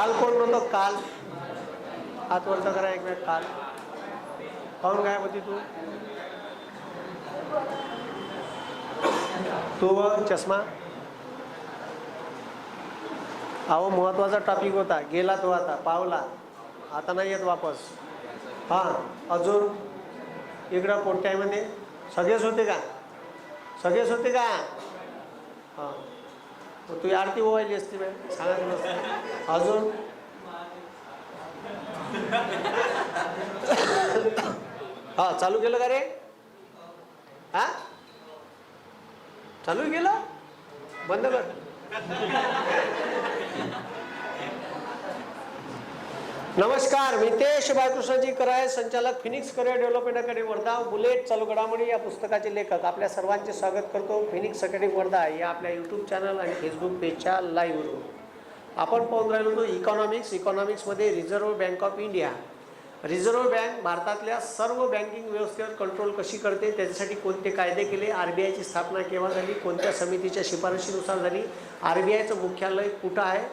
काल कोण म्हणतो? काल हात वरचा करा एक मिनिट. काल काऊन काय होती तू? तू चष्मा. अहो महत्वाचा टॉपिक होता, गेला तो, आता पावला, आता नाही येत वापस. हा अजून इकडं पोट्यामध्ये सगळेच होते का? सगळेच होते का? हां तू आरती ओवायली असती बाय, सांगायचं नसतं. अजून हा चालू केलं का रे? हा चालू केलं, बंद कर. नमस्कार, मी तेश बाळकृष्णजी कराय, संचालक Phoenix career development academy Wardha. Bullet चालू घडामोडी या पुस्तकाचे लेखक आपल्या सर्वांचे स्वागत करतो फिनिक्स अकॅडमी वर्धा या आपल्या यूट्यूब चॅनल आणि फेसबुक पेजच्या लाईव्हवरून. आपण पाहून राहिलो होतो इकॉनॉमिक्समध्ये reserve bank of India. Reserve bank भारतातल्या सर्व बँकिंग व्यवस्थेवर कंट्रोल कशी करते, त्याच्यासाठी कोणते कायदे केले, आरबीआयची स्थापना केव्हा झाली, कोणत्या समितीच्या शिफारशीनुसार झाली, आरबीआयचं मुख्यालय कुठं आहे,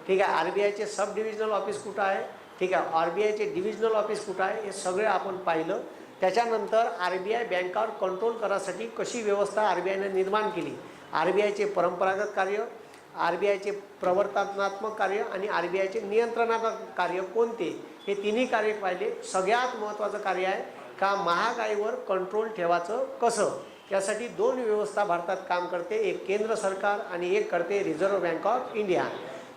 ठीक आहे, आरबीआयचे सब डिव्हिजनल ऑफिस कुठं आहे, ठीक आहे, आरबीआयचे डिव्हिजनल ऑफिस कुठं आहे, हे सगळे आपण पाहिलं. त्याच्यानंतर आरबीआय बँकावर कंट्रोल करायसाठी कशी व्यवस्था आरबीआयने निर्माण केली, आरबीआयचे परंपरागत कार्य, आरबीआयचे प्रवर्तनात्मक कार्य आणि आरबीआयचे नियंत्रणात्मक कार्य कोणते, हे तिन्ही कार्य पाहिले. सगळ्यात महत्त्वाचं कार्य आहे का महागाईवर कंट्रोल ठेवायचं कसं. यासाठी दोन व्यवस्था भारतात काम करते, एक केंद्र सरकार आणि एक करते reserve bank of India.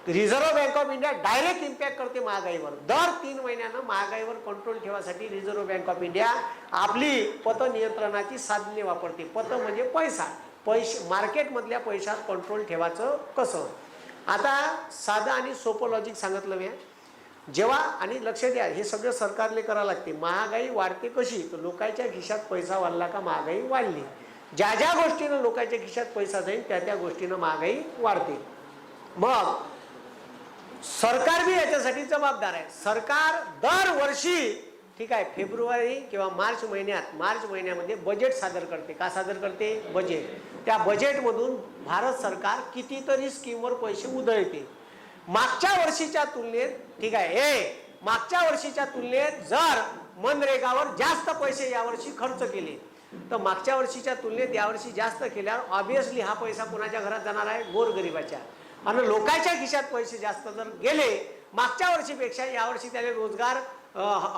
Reserve bank of India direct impact करते महागाईवर. दर 3 महिन्यानं महागाईवर कंट्रोल ठेवासाठी रिझर्व्ह बँक ऑफ इंडिया आपली पत नियंत्रणाची साधने वापरते. पत म्हणजे पैसा, मार्केटमधल्या पैशात कंट्रोल ठेवायचं कसं. आता साधं आणि सोपं लॉजिक सांगितलं मी. जेव्हा, आणि लक्ष द्या, हे सगळं सरकारले करावं लागते. महागाई वाढते कशी, तर लोकांच्या खिशात पैसा वाढला का महागाई वाढली. ज्या ज्या गोष्टीनं लोकांच्या खिशात पैसा जाईल त्या त्या गोष्टीनं महागाई वाढते. मग सरकार बी याच्यासाठी जबाबदार आहे. सरकार दरवर्षी, ठीक आहे, फेब्रुवारी किंवा मार्च महिन्यामध्ये बजेट सादर करते. का सादर करते? बजेट. त्या बजेटमधून भारत सरकार कितीतरी स्कीमवर पैसे उधळते. मागच्या वर्षीच्या तुलनेत, ठीक आहे, मागच्या वर्षीच्या तुलनेत जर मनरेगावर जास्त पैसे यावर्षी खर्च केले, तर मागच्या वर्षीच्या तुलनेत यावर्षी जास्त केल्यावर ऑब्विसली हा पैसा कोणाच्या घरात जाणार आहे? गोरगरिबाच्या. आणि लोकांच्या खिशात पैसे जास्त जर गेले मागच्या वर्षीपेक्षा, यावर्षी त्याला रोजगार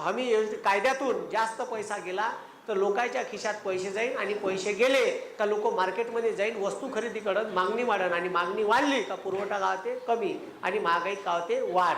हमी कायद्यातून जास्त पैसा गेला तर लोकांच्या खिशात पैसे जाईल, आणि पैसे गेले तर लोक मार्केटमध्ये जाईल, वस्तू खरेदी करत, मागणी वाढन, आणि मागणी वाढली का पुरवठा का होते? कमी, आणि महागाई का होते? वाढ.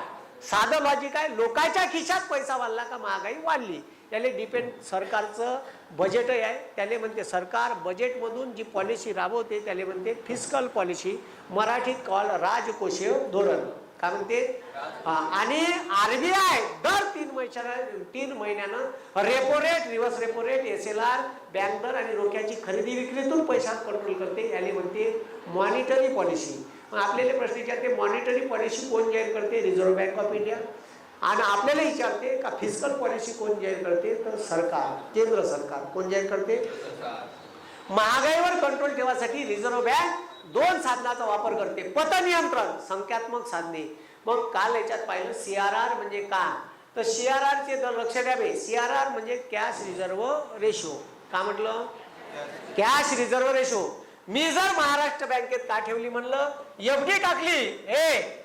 साधं लॉजिक आहे. लोकांच्या खिशात पैसा वाढला का महागाई वाढली. त्याला डिपेंड सरकारचं बजेटही आहे. त्याला म्हणते, सरकार बजेटमधून जी पॉलिसी राबवते त्याला म्हणते फिस्कल पॉलिसी, मराठीत कॉल राजकोषीय धोरण. काय म्हणते? आणि आरबीआय दर 3 महिन्यानं repo rate, reverse repo rate, SLR, bank दर आणि रोख्याची खरेदी विक्रीतून पैशात कंट्रोल करते. याला म्हणते मॉनिटरी पॉलिसी. मग आपल्याला प्रश्न विचारते, मॉनिटरी पॉलिसी कोण जाहीर करते? Reserve bank of India. आणि आपल्याला विचारते का फिस्कल पॉलिसी कोण जाहीर करते? तर सरकार, केंद्र सरकार. कोण जाहीर करते? महागाईवर कंट्रोल ठेवण्यासाठी रिझर्व्ह बँक 2 साधनाचा वापर करते. पतनियंत्रण, संख्यात्मक साधने. मग काल याच्यात पाहिलं CRR म्हणजे का, तर CRR चे दर लक्ष द्यावे. CRR म्हणजे कॅश रिझर्व्ह रेशो. का म्हटलं? Cash reserve ratio. मी जर महाराष्ट्र बँकेत का ठेवली म्हणलं? FD टाकली.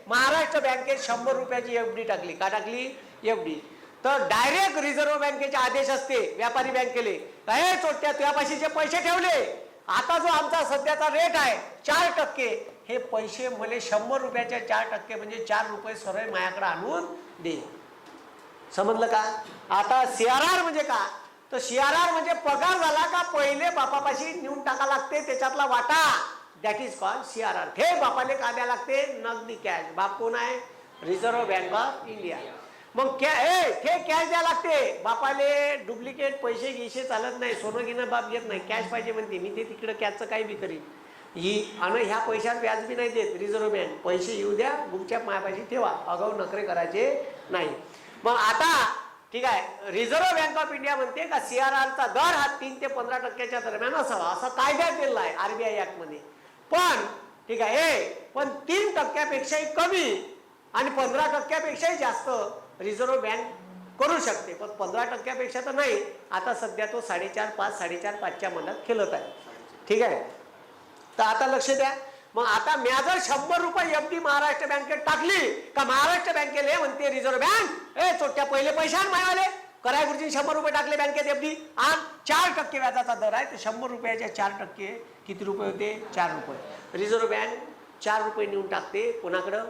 महाराष्ट्र बँकेत 100 रुपयाची FD टाकली. का टाकली? FD. तर डायरेक्ट रिझर्व्ह बँकेचे आदेश असते व्यापारी बँकेले, हे चोट्या तुझ्यापाशीचे पैसे ठेवले, आता जो आमचा सध्याचा रेट आहे 4%, हे पैसे मला 100 रुपयाच्या 4% म्हणजे 4 रुपये सरळ माझ्याकडे आणून दे. समजलं का? आता CRR म्हणजे का, तर CRR म्हणजे पगार झाला का पहिले बापापाशी नेऊन टाका लागते त्याच्यातला वाटा, दॅट इज कॉल्ड CRR. हे बापाले का द्या लागते? नगदी कॅश. बाप कोण आहे? Reserve bank of India. मग हे कॅश द्या लागते बापाले. डुप्लिकेट पैसे घ्यायचे चालत नाही, सोनं घेणं बाप घेत नाही, कॅश पाहिजे म्हणते. मी ते तिकडं कॅशचं काही बी करीन. आणि ह्या पैशात व्याज बी नाही देत रिझर्व्ह बँक. पैसे येऊ द्या, गुपचाप मायापाशी ठेवा, आगाऊ नखरे करायचे नाही. मग आता ठीक आहे, रिझर्व्ह बँक ऑफ इंडिया म्हणते का CRRचा दर हा 3 ते 15% दरम्यान असावा, असं कायद्यात दिलेला आहे RBI ऍक्ट मध्ये. पण ठीक आहे, पण 3% पेक्षाही कमी आणि 15% जास्त रिझर्व्ह बँक करू शकते, पण 15% तर नाही. आता सध्या तो 4.5, 5, 4.5, 5च्या मनात खेळत आहे. ठीक आहे, तर आता लक्ष द्या. मग आता म्या जर 100 रुपये एफडी महाराष्ट्र बँकेत टाकली का महाराष्ट्र बँकेले म्हणते रिझर्व्ह बँक, ए चोट्या पहिले पैसे आण मायवाले. कराय गुरुजी 100 रुपये टाकले बँकेत एफडी, आणि 4% व्याजाचा दर आहे. तर 100 रुपयाच्या 4% किती रुपये होते? 4 रुपये. रिझर्व्ह बँक 4 रुपये नेऊन टाकते कोणाकडं?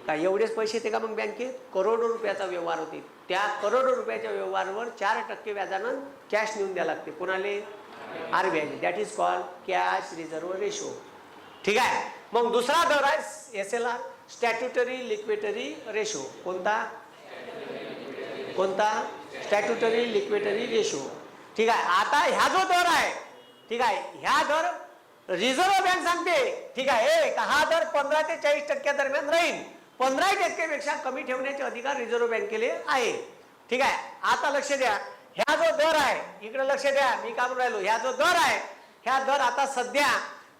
काय एवढेच पैसे येते का मग बँकेत? करोडो रुपयाचा व्यवहार होते. त्या करोडो रुपयाच्या व्यवहारावर 4% व्याजानं कॅश नेऊन द्यायला लागते. कोणाले? RBI. That is called cash reserve ratio. ठीक आहे. मग दुसरा दर आहे SLR, स्टॅट्युटरी लिक्विडिटी रेशो. कोणता? Statutory liquidity ratio. ठीक आहे. आता ह्या जो दर आहे, ठीक आहे, ह्या दर रिझर्व्ह बँक सांगते, ठीक आहे, हा दर 15 ते 40% दरम्यान राहील. 15% पेक्षा कमी ठेवण्याचे अधिकार रिझर्व्ह बँकेले आहे. ठीक आहे. आता लक्ष द्या, ह्या जो दर आहे, इकडे लक्ष द्या, मी काय म्हणून राहिलो, ह्या जो दर आहे, ह्या दर आता सध्या,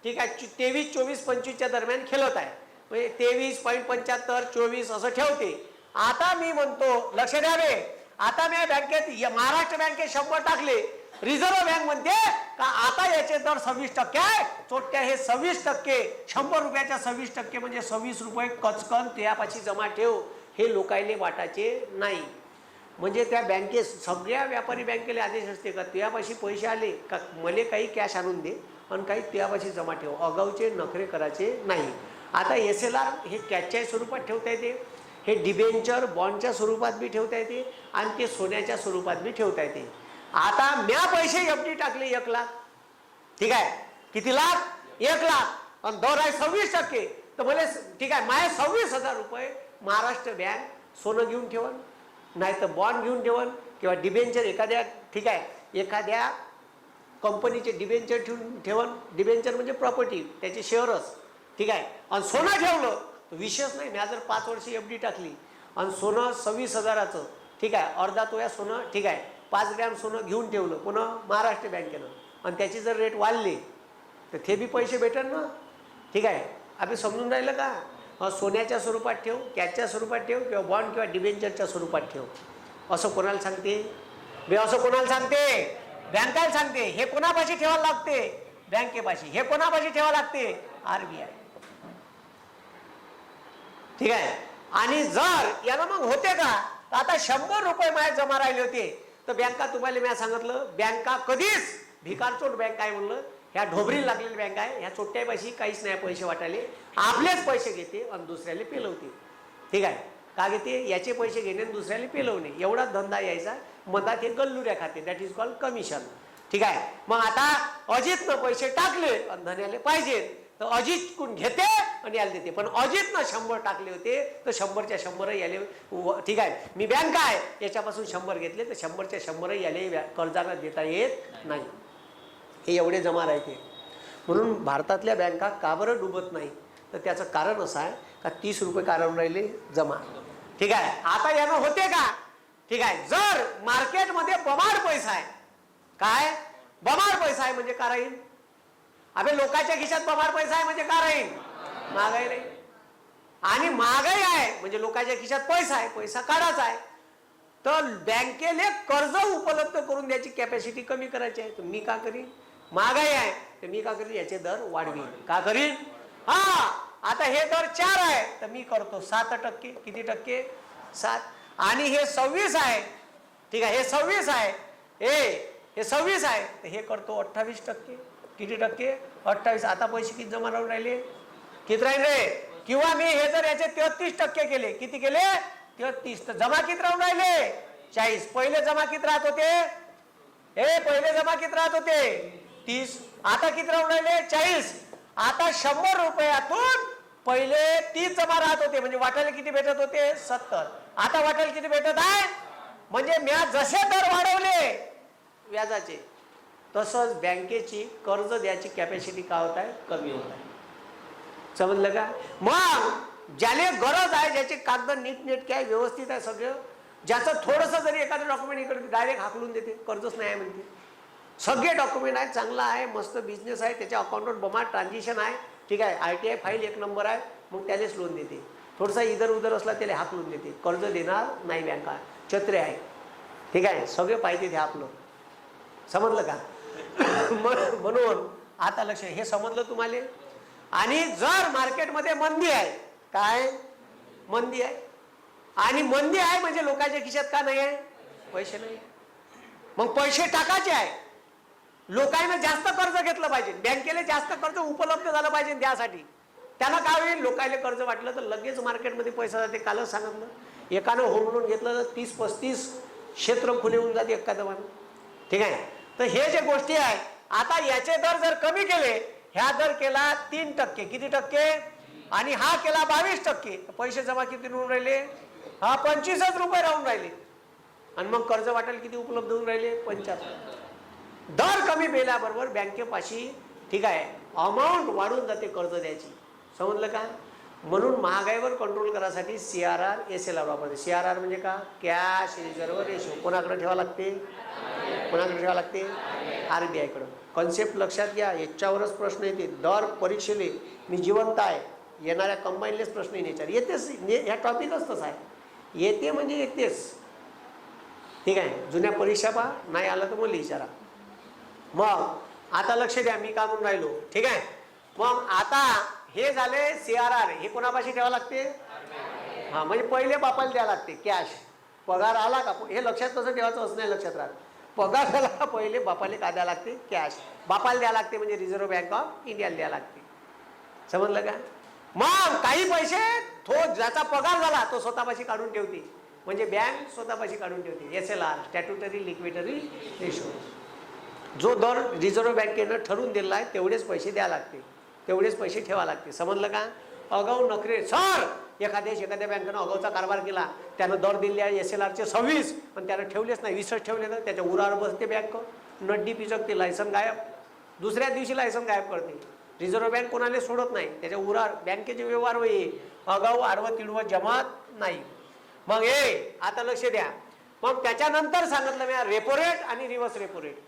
ठीक आहे, 23, 24, 25च्या दरम्यान खेळत आहे. म्हणजे 23.75, 24 असं ठेवते. आता मी म्हणतो, लक्ष द्यावे, आता मी बँकेत महाराष्ट्र बँकेत 100 टाकले, रिझर्व्ह बँक म्हणते का आता याचे दर 26% आहे. चोट्या हे 26%, 100 रुपयाच्या 26% म्हणजे 26 रुपये कचकन त्यापाशी जमा ठेव, हे लोकायले वाटायचे नाही. म्हणजे त्या बँकेत सगळ्या व्यापारी बँकेला आदेश असते का तुझ्यापाशी पैसे आले का मले काही कॅश आणून दे आणि काही तुझ्यापाशी जमा ठेव, अगाऊचे नखरे करायचे नाही. आता SLR हे कॅशच्या स्वरूपात ठेवता येते, हे डिबेंचर बॉन्डच्या स्वरूपात बी ठेवता येते, आणि ते सोन्याच्या स्वरूपात बी ठेवता येते. आता म्या पैसे एफडी टाकले 1 लाख, ठीक आहे, किती लाख? 1 लाख, आणि दर आहे 26%. तर मला, ठीक आहे, माझे 26,000 रुपये महाराष्ट्र बँक सोनं घेऊन ठेवन, नाही तर बॉन्ड घेऊन ठेवन, किंवा डिबेंचर एखाद्या, ठीक आहे, एखाद्या कंपनीचे डिबेंचर ठेवन. डिबेंचर म्हणजे प्रॉपर्टी, त्याचे शेअरच. ठीक आहे, आणि सोनं ठेवलं तर विशेष नाही. मी जर 5 वर्ष एफडी टाकली आणि सोनं 26,000चं, ठीक आहे, अर्धा तोळा सोनं, ठीक आहे, 5 ग्रॅम सोनं घेऊन ठेवलं पुन्हा महाराष्ट्र बँकेनं, आणि त्याची जर रेट वाढली तर ते बी पैसे भेटेल ना. ठीक आहे, आपण समजून राहिलं का? सोन्याच्या स्वरूपात ठेव, कॅशच्या स्वरूपात ठेव, किंवा बॉन्ड किंवा डिबेंचरच्या स्वरूपात ठेव. असं कोणाला सांगते? असं कोणाला सांगते? बँकाला सांगते. हे कोणापाशी ठेवायला लागते? बँकेपाशी. हे कोणापाशी ठेवायला लागते? RBI. ठीक आहे. आणि जर याला मग होते का, तर आता 100 रुपये माझे जमा राहिले होते, तर बँका, तुम्हाला मी सांगितलं, बँका कधीच भिकारचोट बँक आहे म्हणलं, ह्या ढोबरीला लागलेली बँक आहे. ह्या चोट्यापाशी काहीच नाही पैसे वाटायले, आपलेच पैसे घेते आणि दुसऱ्याला पेलवते. ठीक आहे, का घेते? याचे पैसे घेणे आणि दुसऱ्याला पेलवणे, एवढा धंदा यायचा. मधात हे गल्लुऱ्या खाते, दॅट इज कॉल्ड कमिशन. ठीक आहे. मग आता अजितनं पैसे टाकले आणि धन्याले पाहिजे, तर अजित कोण घेते आणि याला देते. पण अजितनं 100 टाकले होते, तर 100च्या 100 याले, ठीक आहे, मी बँक आहे याच्यापासून 100 घेतले, तर 100च्या 100 याले कर्जाला देता येत नाही. हे एवढे जमा राहते. म्हणून भारतातल्या बँका का बरं डुबत नाही, तर त्याचं कारण असं आहे का 30 रुपये कारण राहिले जमा. ठीक आहे. आता यानं होते का? ठीक आहे, जर मार्केटमध्ये बमाड पैसा आहे, काय बमाड पैसा आहे म्हणजे का राहील? अबे लोकांच्या खिशात बमाड पैसा आहे म्हणजे का राहील? महागाई नाही. आणि महागाई आहे म्हणजे लोकांच्या खिशात पैसा आहे, पैसा काढायचा आहे, तर बँकेने कर्ज उपलब्ध करून द्यायची कॅपॅसिटी कमी करायची आहे. तर मी का करीन? महागाई आहे तर मी का करीन? याचे दर वाढवीन. का करीन? हा, आता हे दर 4 आहे तर मी करतो 7%. किती टक्के? 7. आणि हे 26 आहे, ठीक आहे, हे 26 आहे, हे 26 आहे, तर हे करतो 28%. किती टक्के? 28. आता पैसे किती जमा राहून राहिले? किती राहिले? किंवा मी हे जर याचे 33% केले, किती केले? 33, तर जमा किती राहून राहिले? 40. पहिले जमा किती राहत होते? पहिले जमा किती राहत होते? 30. आता किती राहून राहिले? 40. आता 100 रुपयातून पहिले 30 जमा राहत होते, म्हणजे वाटायला किती भेटत होते? 70. आता वाटायला किती भेटत आहे? म्हणजे म्या जसे दर वाढवले व्याजाचे, तसंच बँकेची कर्ज द्यायची कॅपॅसिटी काय होत आहे? कमी होत आहे. समजलं का? मग ज्याला गरज आहे, ज्याचे कागद नीटनेटके आहे, व्यवस्थित आहे सगळं, ज्याचं थोडंसं जरी एखादं डॉक्युमेंट इकडे डायरेक्ट हाकलून देते, कर्जच नाही आहे म्हणते. सगळे डॉक्युमेंट आहेत, चांगला आहे, मस्त बिझनेस आहे, त्याच्या अकाउंटवर बमाट ट्रान्झॅक्शन आहे, ठीक आहे, RTI फाईल 1 नंबर आहे, मग त्यालाच लोन देते. थोडासा इधर उधर असला त्याला हाकलून देते, कर्ज देणार नाही बँका, छत्रे आहे, ठीक आहे, सगळे पाहिजे ते आपलं, समजलं का? म्हणून आता लक्ष, हे समजलं तुम्हाला? आणि जर मार्केटमध्ये मंदी आहे, काय मंदी आहे, आणि मंदी आहे म्हणजे लोकांच्या खिशात का नाही आहे? पैसे नाही. मग पैसे टाकायचे आहे, लोकांना जास्त कर्ज घेतलं पाहिजे, बँकेला जास्त कर्ज उपलब्ध झालं पाहिजे द्यासाठी. त्याला काय होईल? लोकांना कर्ज वाटलं तर लगेच मार्केटमध्ये पैसा जाते. कालच सांगितलं, एकानं होम लोन घेतलं तर 30-35 क्षेत्र खुले होऊन जाते एका दमानं, ठीक आहे. तर हे जे गोष्टी आहे, आता याचे दर जर कमी केले, ह्या दर केला 3%, किती टक्के, आणि हा केला 22%, पैसे जमा किती होऊन राहिले? हा 25 रुपये राहून राहिले. आणि मग कर्ज वाटायला किती उपलब्ध होऊन राहिले? 75. दर कमी केल्याबरोबर बँकेपाशी, ठीक आहे, अमाऊंट वाढून जाते कर्ज द्यायची, समजलं का? म्हणून महागाईवर कंट्रोल करायसाठी CRR SLR वापरते. CRR म्हणजे का? Cash reserve ratio. कोणाकडे ठेवा लागते? कोणाकडे ठेवा लागते? RBI कडे. कॉन्सेप्ट लक्षात घ्या, याच्यावरच प्रश्न येते दर परीक्षेले. मी जिवंत आहे, येणाऱ्या कंबाईनलेच प्रश्न येतेच, ह्या टॉपिकच तसा आहे, येते म्हणजे येतेच, ठीक आहे. जुन्या परीक्षा पहा, नाही आलं तर मला विचारा. मग आता लक्ष द्या, मी का म्हणून राहिलो, ठीक आहे. मग आता हे झाले CRR, हे कोणापाशी ठेवा लागते? हा, म्हणजे पहिले बापाला द्यावं लागते कॅश. पगार आला का, हे लक्षात कसं ठेवायचं असं नाही लक्षात राहत. पगार झाला का पहिले बापाला काय द्यावं लागते? कॅश. बापाला द्यावं लागते म्हणजे रिझर्व्ह बँक ऑफ इंडियाला द्यावं लागते, समजलं का? मग काही पैसे ज्याचा पगार झाला तो स्वतःपाशी काढून ठेवते, म्हणजे बँक स्वतःपाशी काढून ठेवते. SLR statutory liquidity ratio. जो दर रिझर्व्ह बँकेनं ठरवून दिला आहे तेवढेच पैसे द्यावे लागते, तेवढेच पैसे ठेवा लागते, समजलं का? अगाऊ नखरे सर, एखाद्या बँकेनं अगाऊचा कारभार केला, त्यानं दर दिले आहे SLRचे 26, पण त्यानं ठेवलेच नाही, 20 ठेवले, तर त्याच्या उरावर बसते बँक, नड्डी पिचकते, लायसन गायब, दुसऱ्या दिवशी लायसन गायब करते. रिझर्व्ह बँक कोणाला सोडत नाही, त्याच्या उरावर बँकेचे व्यवहार होई, अगाऊ आडवं तिडवं जमात नाही. मग हे आता लक्ष द्या. मग त्याच्यानंतर सांगितलं मी रेपो रेट आणि रिव्हर्स रेपो रेट.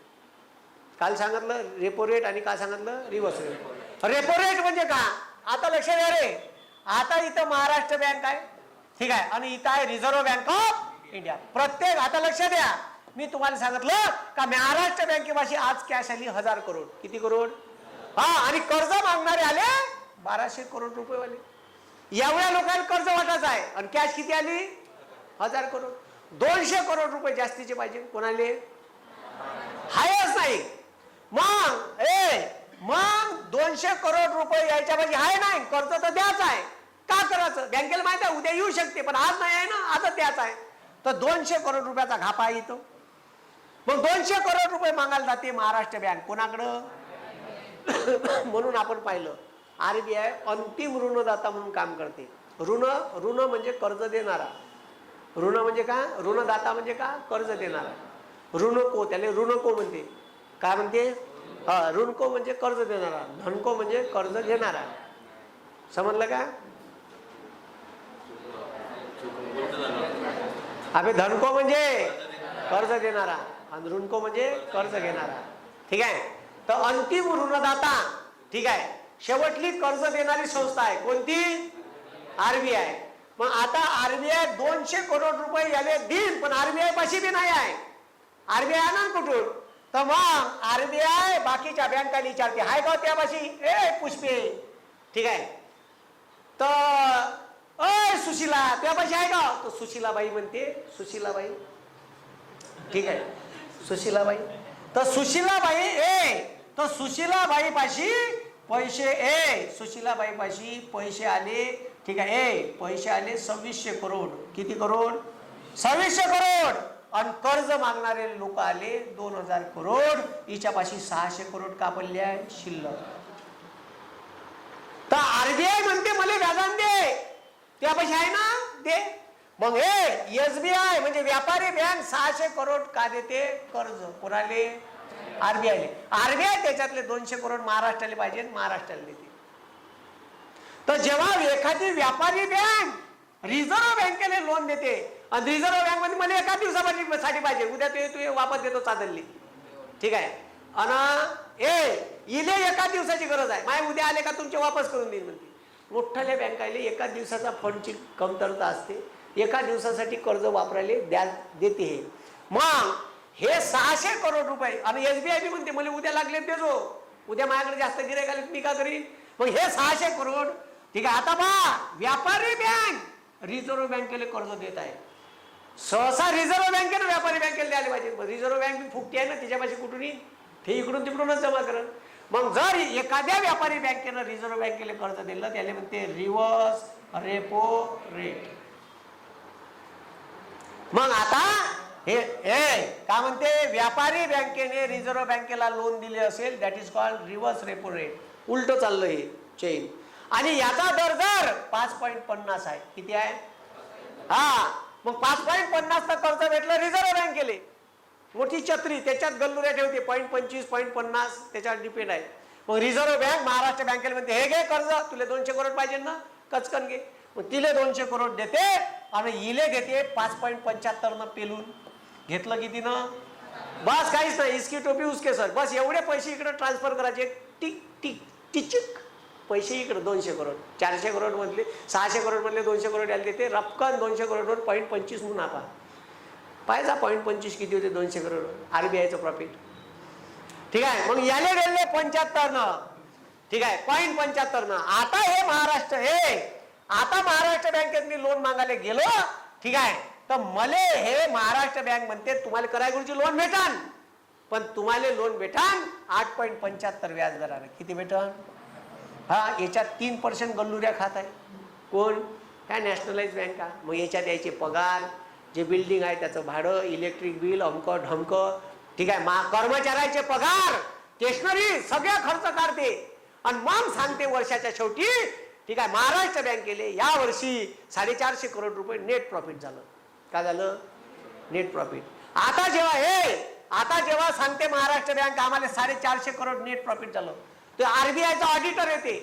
काल सांगितलं रेपो रेट आणि काय सांगितलं? Reverse rate. रेपो रेट म्हणजे का? आता लक्ष द्या रे, आता इथं महाराष्ट्र बँक आहे, ठीक आहे, आणि इथं आहे रिझर्व्ह बँक ऑफ इंडिया. प्रत्येक, आता लक्ष द्या, मी तुम्हाला सांगितलं का महाराष्ट्र बँकेपाशी आज कॅश आली 1000 करोड. किती करोड? हा, आणि कर्ज मागणारे आले 1200 करोड रुपये वाले. एवढ्या लोकांना कर्ज वाटायचं आहे, आणि कॅश किती आली? 1000 करोड. 200 करोड रुपये जास्तीचे पाहिजे कोणाले? हायच नाही. मग 200 करोड रुपये यायच्या पाहिजे, हाय नाही, कर्ज तर द्यायचं आहे. का करायचं? बँकेला माहिती आहे उद्या येऊ शकते, पण आज नाही आहे ना, आजच द्यायचं आहे. तर 200 करोड रुपयाचा घापा येतो. मग 200 करोड रुपये मागायला जाते महाराष्ट्र बँक कोणाकडं? म्हणून आपण पाहिलं RBI अंतिम ऋणदाता म्हणून काम करते. ऋण म्हणजे कर्ज देणारा. ऋण म्हणजे का? ऋणदाता म्हणजे का? कर्ज देणारा. ऋणको, त्याला ऋणको म्हणते. काय म्हणते? हा, ऋणको म्हणजे कर्ज देणारा, धनको म्हणजे कर्ज घेणारा, समजलं का? अबे धनको म्हणजे कर्ज देणारा आणि ऋणको म्हणजे कर्ज घेणारा, ठीक आहे. तर अंतिम ऋणदाता, ठीक आहे, शेवटली कर्ज देणारी संस्था आहे कोणती? RBI. मग आता RBI 200 करोड रुपये याले देईल, पण RBI पाशी बी नाही आहे. RBI आणा कुठून? तर मग RBI बाकीच्या बँकांना विचारते, हाय का त्यापाशी? ए पुष्पे, ठीक आहे, तर अय सुशीला, त्यापाशी आहे का? तर सुशीलाबाई म्हणते, सुशीलाबाई, ठीक आहे, सुशीलाबाई. तर सुशीलाबाई तर सुशीलाबाई पाशी पैसे, सुशीलाबाई पाशी पैसे आले, ठीक आहे, पैसे आले 2600 करोड. किती करोड? 2600 करोड. आणि कर्ज मागणारे लोक आले 2000 करोड. हिच्यापाशी 600 करोड का पडले आहे शिल्लक. तर RBI म्हणते मला व्याजान दे, त्यापाशी आहे ना, दे. मग SBI म्हणजे व्यापारी बँक 600 करोड का देते कर्ज? कोणाले? RBI. RBI त्याच्यातले 200 करोड महाराष्ट्राला पाहिजे, महाराष्ट्राला देते. तर जेव्हा एखादी व्यापारी बँक रिझर्व्ह बँकेने लोन देते, आणि रिझर्व्ह बँक मध्ये मला एका दिवसासाठी पाहिजे, उद्या तू वापस देतो चादरली, ठीक आहे, आणि इले एका दिवसाची गरज आहे, माय उद्या आले का तुमचे वापस करून देईन म्हणते. मोठ्याल्या बँकाले एका दिवसाचा फंडची कमतरता असते, एका दिवसासाठी कर्ज वापरायला देते हे. मग हे 600 करोड रुपये आणि SBI बी म्हणते मला उद्या लागले देजो, उद्या माझ्याकडे जास्त गिराईक आले मी का करीन. मग हे 600 करोड ठीक आहे. आता पहा, व्यापारी बँक रिझर्व्ह बँकेला कर्ज देत आहे. सहसा रिझर्व्ह बँकेनं व्यापारी बँकेला द्यायला पाहिजे. रिझर्व्ह बँक फुकटी आहे ना, तिच्यापाशी कुठून येईल, ते इकडून तिकडूनच जमा करत. मग जर एखाद्या व्यापारी बँकेनं रिझर्व्ह बँकेला कर्ज दिलं त्याला म्हणते रिव्हर्स रेपो रेट. मग आता हे काय म्हणते, व्यापारी बँकेने रिझर्व्ह बँकेला लोन दिले असेल that is called reverse repo rate. उलट चाललं हे चेन. आणि याचा दर जर 5.50 आहे. किती आहे? हा, मग 5.50 कर्ज भेटलं रिझर्व्ह बँकेले. मोठी छत्री, त्याच्यात गल्लुऱ्या ठेवते 0.25 0.50 त्याच्यावर डिपेंड आहे. मग रिझर्व्ह बँक महाराष्ट्र बँकेला म्हणते हे घे कर्ज, तुला 200 करोड पाहिजे ना, कचकन घे. मग तिले 200 करोड देते आणि इले घेते 5.75 न पेलून. घेतलं किती ना, बस काहीच नाही, इसकी टोपी उसके सर. बस एवढे पैसे इकडे ट्रान्सफर करायचे, टिक टिक टिचिक पैसे इकडे. 200 करोड 400 करोड मधले 600 करोड मधले 200 करोड यायला देते. रपकन 200 करोडवर 0.25 म्हणून आता पाहिजे 0.25 किती होते 200 करोड RBIचं प्रॉफिट. ठीक आहे. मग याले गेले 75 न, ठीक आहे 0.75 न. आता हे महाराष्ट्र बँकेत मी लोन मागायला गेलो, ठीक आहे, तर मले हे महाराष्ट्र बँक म्हणते तुम्हाला कराय गुरुची लोन भेटान, पण तुम्हाला लोन भेटान 8.75 व्याज दराने. किती भेटन? हा, याच्यात 3% गल्लुऱ्या खात आहे. कोण? ह्या नॅशनलाइज बँका. मग याच्यात यायचे पगार, जे बिल्डिंग आहे त्याचं भाडं, इलेक्ट्रिक बिल, अमक ढमक, ठीक आहे, कर्मचाऱ्याचे पगार, स्टेशनरी सगळ्या खर्च काढते आणि मग सांगते वर्षाच्या शेवटी, ठीक आहे, महाराष्ट्र बँकेले या वर्षी 450 करोड रुपये नेट प्रॉफिट झालं. काय झालं? Net profit. आता जेव्हा सांगते महाराष्ट्र बँक आम्हाला 450 करोड नेट प्रॉफिट झालं, तर RBIचा ऑडिटर येते,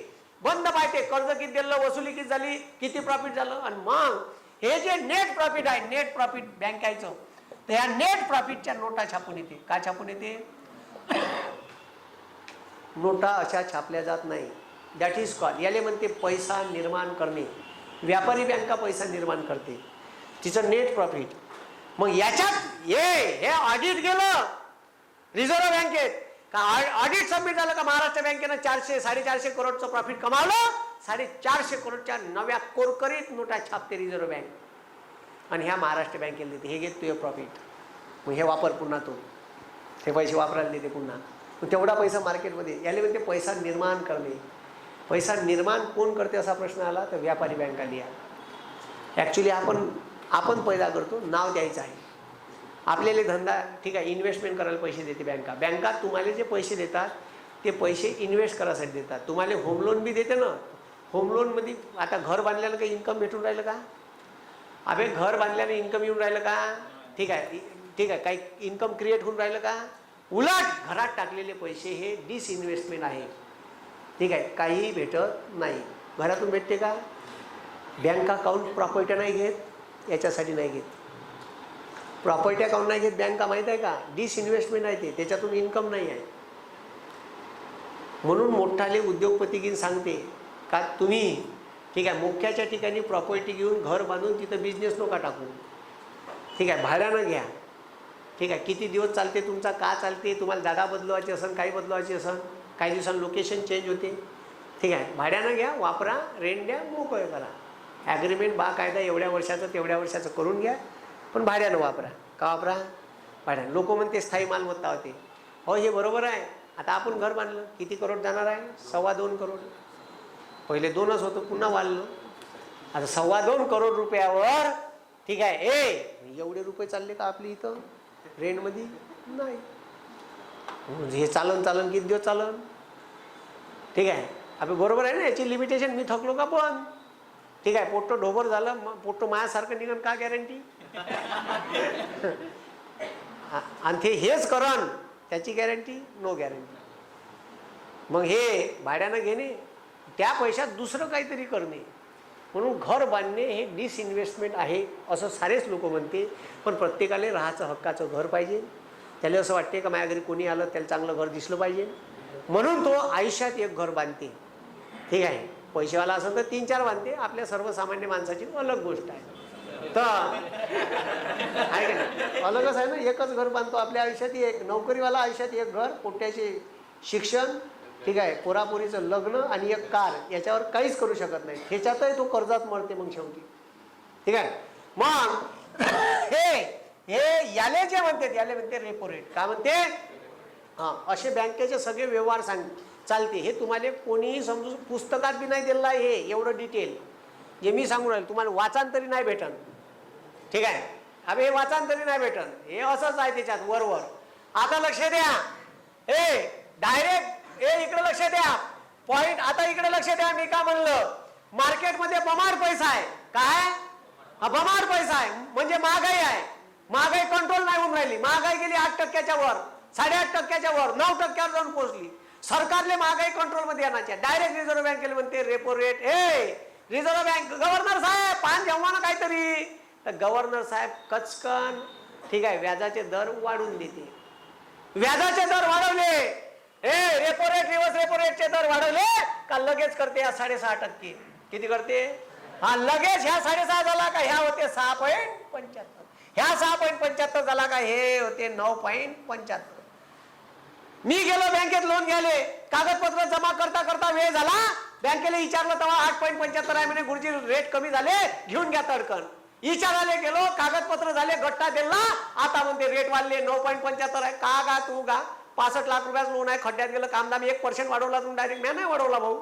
बंद पाहते कर्ज किती दिलं, वसुली किती झाली, किती प्रॉफिट झालं. आणि मग हे जे नेट प्रॉफिट आहे, नेट प्रॉफिट बँकायचं, तर या नेट प्रॉफिटच्या नोटा छापून येते. काय छापून येते? नोटा अशा छापल्या जात नाही. दॅट इज कॉल्ड, याले म्हणते पैसा निर्माण करणे. व्यापारी बँका पैसा निर्माण करते, तिचं नेट प्रॉफिट. मग याच्यात हे ऑडिट गेलं रिझर्व्ह बँकेत का, ऑडिट सबमिट झालं का महाराष्ट्र बँकेनं 400-450 करोडचं प्रॉफिट कमावलं. 450 करोडच्या नव्या कोरकरीत नोटा छापते रिझर्व्ह बँक आणि ह्या महाराष्ट्र बँकेला देते. हे घेत तुझे प्रॉफिट, मग हे वापर पुन्हा तो, हे पैसे वापरायला देते पुन्हा. तेवढा पैसा मार्केटमध्ये. याला म्हणते पैसा निर्माण करणे. पैसा निर्माण कोण करते असा प्रश्न आला तर व्यापारी बँका लिहा. ॲक्च्युली आपण पैदा करतो, नाव द्यायचं आहे आपल्याला धंदा, ठीक आहे, इन्व्हेस्टमेंट करायला पैसे देते बँका. बँका तुम्हाला जे पैसे देतात ते पैसे इन्व्हेस्ट करायसाठी देतात. तुम्हाला होम लोन बी देते ना. होम लोनमध्ये आता घर बांधल्यानं काही इन्कम भेटून राहिलं का? अबे घर बांधल्यानं इन्कम येऊन राहिलं का? ठीक आहे, काही इन्कम क्रिएट होऊन राहिलं का? उलट घरात टाकलेले पैसे हे डिसइन्व्हेस्टमेंट आहे. ठीक आहे, काही भेटत नाही. घरातून भेटते का? बँक अकाउंट प्रॉपर्टी नाही घेत, याच्यासाठी नाही घेत. प्रॉपर्टी अकाउंट नाही घेत बँका, माहीत आहे का? डिसइन्व्हेस्टमेंट आहे ते, त्याच्यातून इन्कम नाही आहे. म्हणून मोठाले उद्योगपती घेऊन सांगते का तुम्ही, ठीक आहे, मुख्याच्या ठिकाणी प्रॉपर्टी घेऊन घर बांधून तिथं बिझनेस नका टाकू. ठीक आहे, भाड्यानं घ्या. ठीक आहे, किती दिवस चालते तुमचा, का चालते, तुम्हाला जागा बदलवायची असेल, काही बदलवायची असेल, काही दिवसांनी लोकेशन चेंज होते. ठीक आहे, भाड्यानं घ्या, वापरा, रेंट द्या, मोकळं करा. ॲग्रीमेंट बाकायदा एवढ्या वर्षाचं तेवढ्या वर्षाचं करून घ्या, पण भाड्यानं वापरा. का वापरा? भाड्यानं. लोक म्हणते स्थायी मालमत्ता होते. हो, हे बरोबर आहे. आता आपण घर बांधलं, किती करोड जाणार आहे? 2.25 करोड. पहिले 2च होतं, पुन्हा वाढलं. आता 2.25 करोड रुपयावर, ठीक आहे, एवढे रुपये चालले का आपली इथं रेंटमध्ये? नाही. हे चालन किती दिवस चालन? ठीक आहे, आपण बरोबर आहे ना, याची लिमिटेशन. मी थकलो का पण? ठीक आहे, पोट्टो ढोबर झालं, पोट्टो मायासारखं निघण का गॅरंटी? आणि ते हेच करण, त्याची गॅरंटी? No guarantee. मग हे भाड्यानं घेणे, त्या पैशात दुसरं काहीतरी करणे. म्हणून घर बांधणे हे डिसइन्व्हेस्टमेंट आहे असं सारेच लोक म्हणते. पण प्रत्येकाला राहायचं हक्काचं घर पाहिजे. त्याला असं वाटते का माझ्या घरी कोणी आलं त्याला चांगलं घर दिसलं पाहिजे, म्हणून तो आयुष्यात एक घर बांधते. ठीक आहे, पैसेवाला असेल तर 3-4 बांधते, आपल्या सर्वसामान्य माणसाची अलग गोष्ट आहे. तर आहे का नाही, अलगच आहे ना. एकच घर बांधतो आपल्या आयुष्यात, एक नोकरीवाला आयुष्यात एक घर, पोट्याचे शिक्षण, ठीक आहे, पोरापोरीचं लग्न आणि एक कार, याच्यावर काहीच करू शकत नाही. ह्याच्यातही तो कर्जात मरते मग शेवटी. ठीक आहे. मग हे याले जे म्हणते, याले म्हणते रेपो रेट. काय म्हणते? हां, असे बँकेचे सगळे व्यवहार चालते. हे तुम्हाला कोणीही समजू, पुस्तकात बी नाही दिलेलं आहे हे एवढं डिटेल. जे मी सांगून राहील तुम्हाला वाचांतरी नाही भेटन. ठीक आहे, अबे हे वाचांतरी नाही भेटन, हे असंच आहे त्याच्यात वरवर. आता लक्ष द्या, डायरेक्ट इकडे लक्ष द्या, पॉइंट. आता इकडे लक्ष द्या, मी का म्हणलं, मार्केटमध्ये बमाड पैसा आहे. काय? बमाड पैसा आहे म्हणजे महागाई आहे. महागाई कंट्रोल नाही होऊन राहिली. महागाई गेली 8% वर, 8.5% वर, 9% जाऊन पोहोचली. सरकारले महागाई कंट्रोलमध्ये आणायची. डायरेक्ट रिझर्व्ह बँकेला म्हणते repo rate. Reserve bank, governor साहेब पान जेव्हा ना काहीतरी, तर गव्हर्नर साहेब कचकन, ठीक आहे, व्याजाचे दर वाढवून देते. व्याजाचे दर वाढवले, रेपो रेट, रिव्हर्स रेपो रेटचे दर वाढवले का लगेच करते 6.5%. किती करते? हा, लगेच ह्या 6.5 झाला का ह्या होते 6.75. ह्या 6.75 झाला का हे होते 9.75. मी गेलो बँकेत लोन घ्यायले, कागदपत्र जमा करता करता वेळ झाला, बँकेला विचारलं तेव्हा 8.75 आहे म्हणे, गुरुजी रेट कमी झाले, घेऊन घ्या तडकन. विचारायला गेलो, कागदपत्र झाले, गट्टा दिला, आता म्हणते रेट वाढले 9.75 आहे. का तू 65 लाख रुपयाचं लोन आहे, खड्ड्यात गेलं, कामदाम 1% वाढवला, तुम्ही डायरेक्ट. मी नाही वाढवला भाऊ.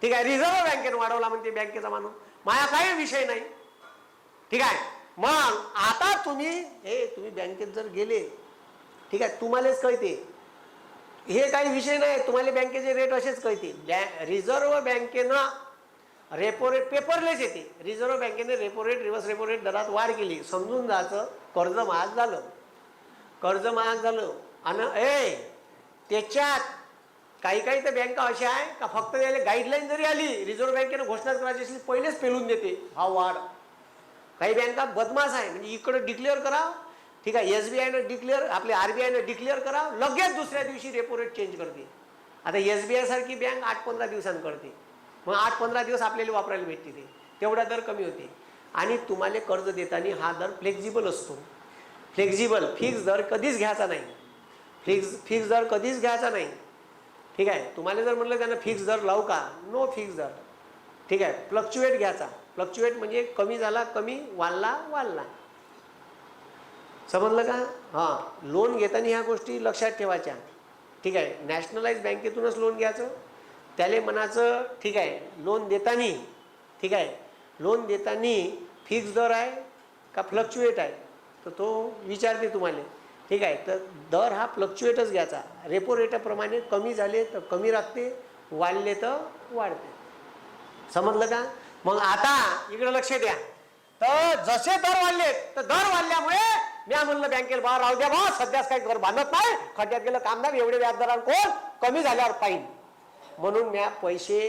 ठीक आहे, रिझर्व्ह बँकेने वाढवला म्हणते बँकेचा माणूस, माझा काही विषय नाही. ठीक आहे. मग आता तुम्ही बँकेत जर गेले, ठीक आहे, तुम्हालाच कळते, हे काही विषय नाही, तुम्हाला बँकेचे रेट असेच कळते. रिझर्व्ह बँकेनं रेपो रेट पेपरलेस येते. रिझर्व्ह बँकेने repo rate, reverse repo rate दरात वाढ केली. समजून जायचं कर्ज महाग झालं, कर्ज महाग झालं. आणि त्याच्यात काही तर बँका अशा आहे का फक्त त्याला गाईडलाईन जरी आली, रिझर्व्ह बँकेनं घोषणा करायची असली, पहिलेच पेलून देते हा वाढ. काही बँका बदमाश आहे, म्हणजे इकडे डिक्लेअर करा, ठीक आहे, SBIनं डिक्लेअर, आपले RBIनं डिक्लेअर करा, लगेच दुसऱ्या दिवशी रेपो रेट चेंज करते. आता SBI सारखी बँक 8-15 दिवसांनी करते. मग 8-15 दिवस आपल्याला वापरायला भेटते, ते तेवढा दर कमी होते. आणि तुम्हाला कर्ज देताना हा दर फ्लेक्झिबल असतो. फ्लेक्झिबल, फिक्स दर कधीच घ्यायचा नाही. फिक्स दर कधीच घ्यायचा नाही. ठीक आहे. तुम्हाला जर म्हटलं त्यांना फिक्स दर लावू का, नो फिक्स दर. ठीक आहे, फ्लक्च्युएट घ्यायचा. फ्लक्च्युएट म्हणजे कमी झाला कमी, वाढला. समजलं का? हां, लोन घेताना ह्या गोष्टी लक्षात ठेवायच्या. ठीक आहे, नॅशनलाइज बँकेतूनच लोन घ्यायचं, त्याला म्हणायचं. ठीक आहे, लोन देताना, ठीक आहे, लोन देताना फिक्स दर आहे का फ्लक्च्युएट आहे, तर तो विचारते तुम्हाला. ठीक आहे, तर दर हा फ्लक्च्युएटच घ्यायचा. रेपो रेटाप्रमाणे कमी झाले तर कमी राखते, वाढले तर वाढते. समजलं का? मग आता इकडे लक्ष द्या. तर जसे दर वाढले, तर दर वाढल्यामुळे मी म्हणलं बँकेला बा राहू द्या, बा सध्याच काही घर बांधत नाही, खड्ड्यात गेलं कामदार, एवढे व्याजदरावर कोण, कमी झाल्यावर पाहिजे म्हणून मी पैसे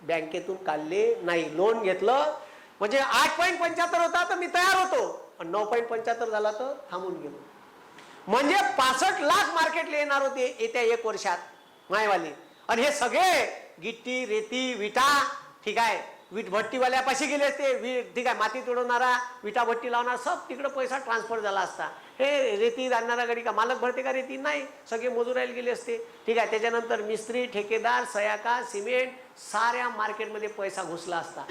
बँकेतून काढले नाही. लोन घेतलं म्हणजे 8.75 होता तर मी तयार होतो, पण 9.75 झाला तर थांबून गेलो. म्हणजे 65 लाख मार्केटला येणार होते येत्या 1 वर्षात मायवाले. आणि हे सगळे गिट्टी, रेती, विटा, ठीक आहे, वीट भट्टीवाल्यापाशी गेले असते. ठीक आहे, माती तोडवणारा, विटा भट्टी लावणार, सब तिकडे पैसा ट्रान्सफर झाला असता. हे रेती आणणारा गाडी का मालक भरते का रेती? नाही, सगळे मजुरायला गेले असते. ठीक आहे, त्याच्यानंतर मिस्त्री, ठेकेदार, सयाका, सिमेंट, साऱ्या मार्केटमध्ये पैसा घुसला असता.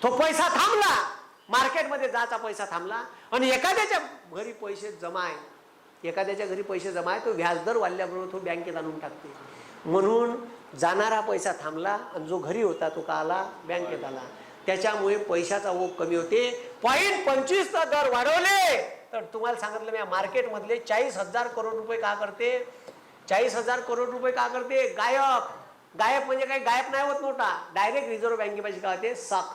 तो पैसा थांबला, मार्केटमध्ये जायचा पैसा थांबला. आणि एखाद्याच्या घरी पैसे जमा आहे, एखाद्याच्या घरी पैसे जमा आहे, तो व्याजदर वाढल्याबरोबर तो बँकेत आणून टाकते. म्हणून जाणारा पैसा थांबला आणि जो घरी होता तो का आला, बँकेत आला. त्याच्यामुळे पैशाचा ओघ कमी होते. 0.25 दर वाढवले तर तुम्हाला सांगितलं मी, मार्केटमधले 40,000 करोड रुपये का करते, 40,000 करोड रुपये का करते गायब म्हणजे काही गायब नाही होत नोटा, डायरेक्ट रिझर्व्ह बँकेपाशी का होते, साख.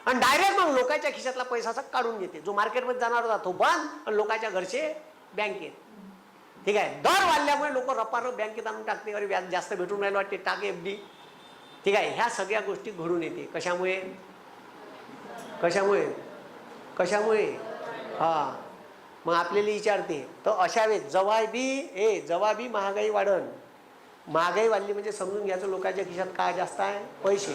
आणि डायरेक्ट मग लोकांच्या खिशातला पैसा काढून घेते. जो मार्केटमध्ये जाणार होता तो बंद आणि लोकांच्या घरचे बँकेत. ठीक आहे, दर वाढल्यामुळे लोक रपारप बँकेत आणून टाकते. अरे व्याज जास्त भेटून राहिलं वाटते, टाक FD. ठीक आहे, ह्या सगळ्या गोष्टी घडून येते. कशामुळे? हा, मग आपल्याला विचारते. तर अशा वेळेस जेव्हा बी महागाई वाढन, महागाई वाढली म्हणजे समजून घ्यायचं लोकांच्या खिशात काय जास्त आहे, पैसे.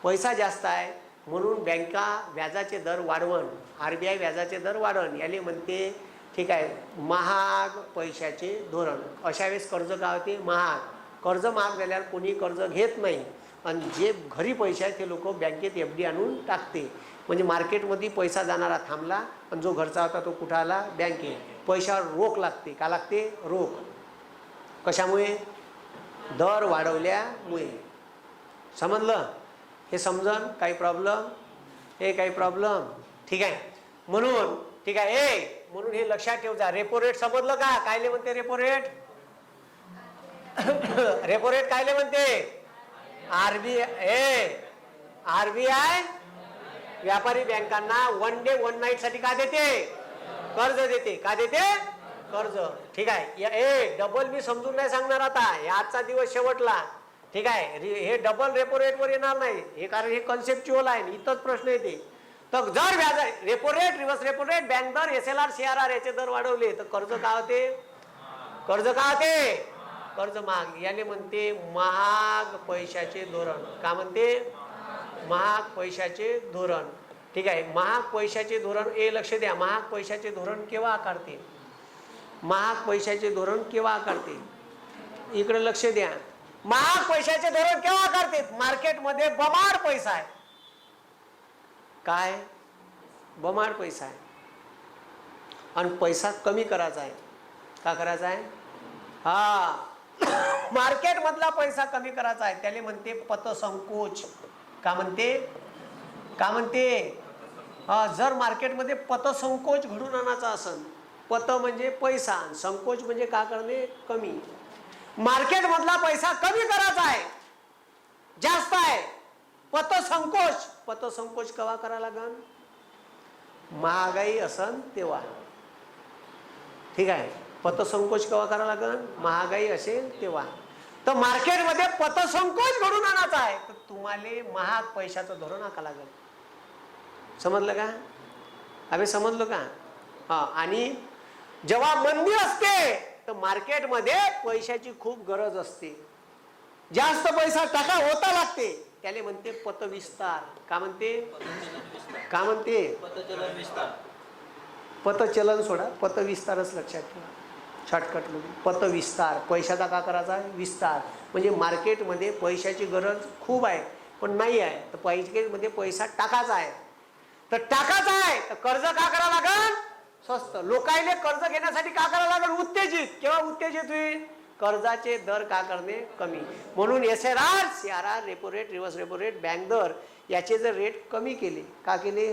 पैसा जास्त आहे म्हणून बँका व्याजाचे दर वाढवण, RBI व्याजाचे दर वाढवण याले म्हणते ठीक आहे महाग पैशाचे धोरण. अशा वेळेस कर्ज काय होते महाग. कर्ज महाग झाल्यावर कोणी कर्ज घेत नाही आणि जे घरी पैसे आहेत ते लोक बँकेत FD आणून टाकते. म्हणजे मार्केटमध्ये पैसा जाणारा थांबला आणि जो घरचा होता तो कुठं आला बँकेत. पैशावर रोख लागते. का लागते रोख. कशामुळे दर वाढवल्यामुळे. समजलं हे समजन काही प्रॉब्लेम हे काही प्रॉब्लेम ठीक आहे. म्हणून ठीक आहे म्हणून हे लक्षात ठेव जा. रेपो रेट समजलं का कायले म्हणते रेपो रेट. रेपो रेट कायले म्हणते RBI व्यापारी बँकांना वन डे वन नाईट साठी का देते कर्ज देते. का देते कर्ज. ठीक आहे डबल मी समजून नाही सांगणार आता. आजचा दिवस शेवटला ठीक आहे. हे डबल रेपो रेट वर येणार नाही हे कारण हे कन्सेप्च्युअल आहे. इथंच प्रश्न येते. तर जर व्याज repo rate reverse repo rate bank दर SLR CRR याचे दर वाढवले तर कर्ज का होते. कर्ज का होते कर्ज महाग. याने म्हणते महाग पैशाचे धोरण. का म्हणते महाग पैशाचे धोरण. ठीक आहे. महाग पैशाचे धोरण लक्ष द्या. महाग पैशाचे धोरण केव्हा आकारते. महाग पैशाचे धोरण केव्हा आकारते इकडे लक्ष द्या. महाग पैशाचे धोरण केव्हा आकारते मार्केटमध्ये बमाड पैसा आहे. काय बमाड पैसा आहे आणि पैसा कमी करायचा आहे. का करायचा आहे मार्केट मधला पैसा कमी करायचा आहे. त्याला म्हणते पतसंकोच. का म्हणते का म्हणते जर मार्केटमध्ये पतसंकोच घडून आणायचा असेल. पत म्हणजे पैसा संकोच म्हणजे का करणे कमी. मार्केट मधला पैसा कमी करायचा आहे जास्त आहे. पतसंकोच. पतसंकोच केव्हा करा लागन महागाई असन तेव्हा. ठीक आहे. पतसंकोच केव्हा करा लागन महागाई असेल तेव्हा. तर मार्केटमध्ये पतसंकोच घडून आणायचा आहे तर तुम्हाला महाग पैशाचं धोरण आखा लागेल. समजलं का आम्ही समजलो का. आणि जेव्हा मंदी असते तर मार्केटमध्ये पैशाची खूप गरज असते. जास्त पैसा टाका होता लागते त्याले म्हणते पतविस्तार. का म्हणते का म्हणते पतचलन विस्तार. पतचलन सोडा पतविस्तारच लक्षात ठेवा. शॉर्टकट मध्ये पतविस्तार. पैशाचा का करायचा विस्तार. म्हणजे मार्केटमध्ये पैशाची गरज खूप आहे पण नाही आहे तर पैशामध्ये पैसा टाकायचा आहे. तर टाकायचा आहे तर कर्ज का करा लागल स्वस्त. लोकांना कर्ज घेण्यासाठी का करा लागल उत्तेजित. केव्हा उत्तेजित होईल कर्जाचे दर का करणे कमी. म्हणून SLR CRR repo rate reverse repo rate bank दर याचे जर रेट कमी केले. का केले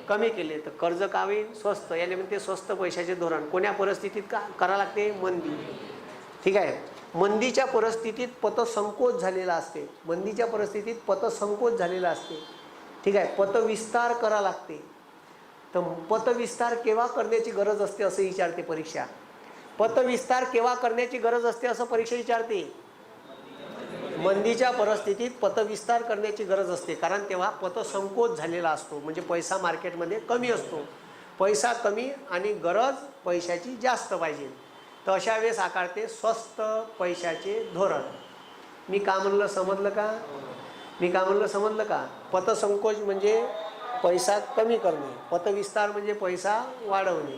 कमी केले तर कर्ज का होईल स्वस्त. याने म्हणते स्वस्त पैशाचे धोरण. कोण्या परिस्थितीत का करा लागते मंदी. ठीक आहे. मंदीच्या परिस्थितीत पतसंकोच झालेला असते. मंदीच्या परिस्थितीत पतसंकोच झालेला असते. ठीक आहे. पतविस्तार करा लागते. तर पतविस्तार केव्हा करण्याची गरज असते असं विचारते परीक्षा. पतविस्तार केव्हा करण्याची गरज असते असं परीक्षा विचारते. मंदीच्या परिस्थितीत पतविस्तार करण्याची गरज असते कारण तेव्हा पतसंकोच झालेला असतो. म्हणजे पैसा मार्केटमध्ये कमी असतो. पैसा कमी आणि गरज पैशाची जास्त पाहिजे. तर अशा वेळेस आकारते स्वस्त पैशाचे धोरण. मी का म्हणलं समजलं का. मी का म्हणलं समजलं का. पतसंकोच म्हणजे पैसा कमी करणे. पतविस्तार म्हणजे पैसा वाढवणे.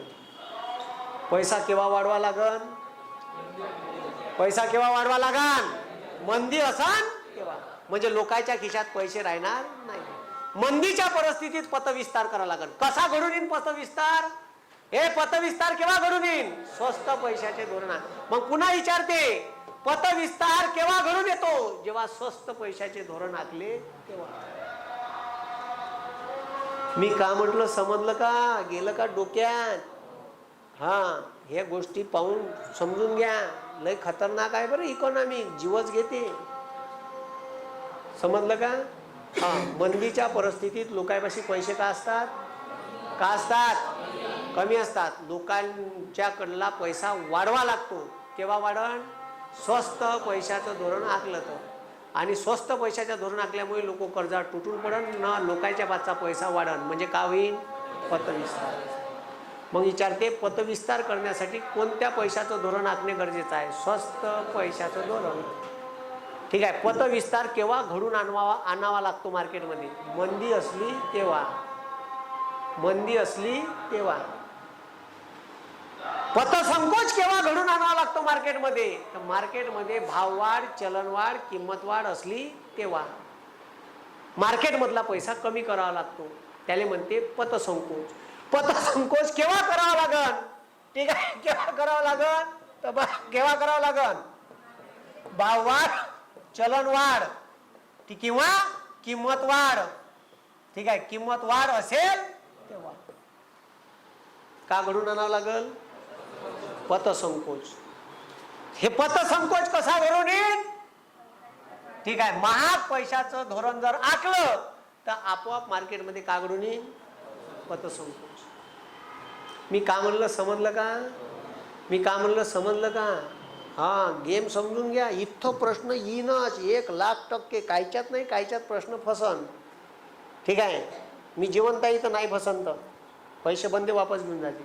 पैसा केव्हा वाढवा लागन पैसा केव्हा वाढवा लागन मंदी असन तेव्हा. म्हणजे लोकांच्या खिशात पैसे राहणार नाही. मंदीच्या परिस्थितीत पतविस्तार करा लागन. कसा घडून येईन पतविस्तार. हे पतविस्तार केव्हा घडून येईन स्वस्त पैशाचे धोरण. मग पुन्हा विचारते पतविस्तार केव्हा घडून येतो जेव्हा स्वस्त पैशाचे धोरण आखले तेव्हा. मी का म्हटलं समजलं का गेलं का डोक्यात. हे गोष्टी पाहून समजून घ्या. लय खतरनाक आहे बरं इकॉनॉमी. जीवच घेते. समजलं का. मंदीच्या परिस्थितीत लोकांपाशी पैसे का असतात का असतात कमी असतात. लोकांच्याकडला पैसा वाढवा लागतो. केव्हा वाढण स्वस्त पैशाचं धोरण आखलं तर. आणि स्वस्त पैशाचं धोरण आखल्यामुळे लोक कर्जात तुटून पडन ना लोकांच्या पासचा पैसा वाढन. म्हणजे का होईल पतविस्तार. मग विचारते पतविस्तार करण्यासाठी कोणत्या पैशाचं धोरण आखणे गरजेचं आहे. स्वस्त पैशाचं धोरण. ठीक आहे. पतविस्तार केव्हा घडून आणावा लागतो मार्केटमध्ये? मंदी असली तेव्हा. मंदी असली तेव्हा. पतसंकोच केव्हा घडून आणावा लागतो मार्केटमध्ये? तर मार्केटमध्ये भाववाढ, चलनवाढ, किंमत वाढ असली तेव्हा. मार्केटमधला पैसा कमी करावा लागतो, त्याला म्हणते पतसंकोच. पतसंकोच केव्हा करावा लागन? ठीक आहे, केव्हा करावा लागन? तर केव्हा करावा लागन? भाववाढ, चलनवाढ किंवा किंमत वाढ. ठीक आहे, किंमत वाढ असेल तेव्हा. का घडून आणावं लागल? पतसंकोच. हे पतसंकोच कसा घडून येईल? ठीक आहे, महाग पैशाचं धोरण जर आखलं तर आपोआप मार्केटमध्ये का घडून येईल? पतसंकोच. मी का म्हणलं समजलं का? मी का म्हणलं समजलं का? हा, गेम समजून घ्या. इथं प्रश्न येईनच 1,00,000% कायच्यात नाही कायच्यात प्रश्न फसन. ठीक आहे, मी जिवंत आहे तर नाही फसंत, पैसे बंदे वापस घेऊन जाते.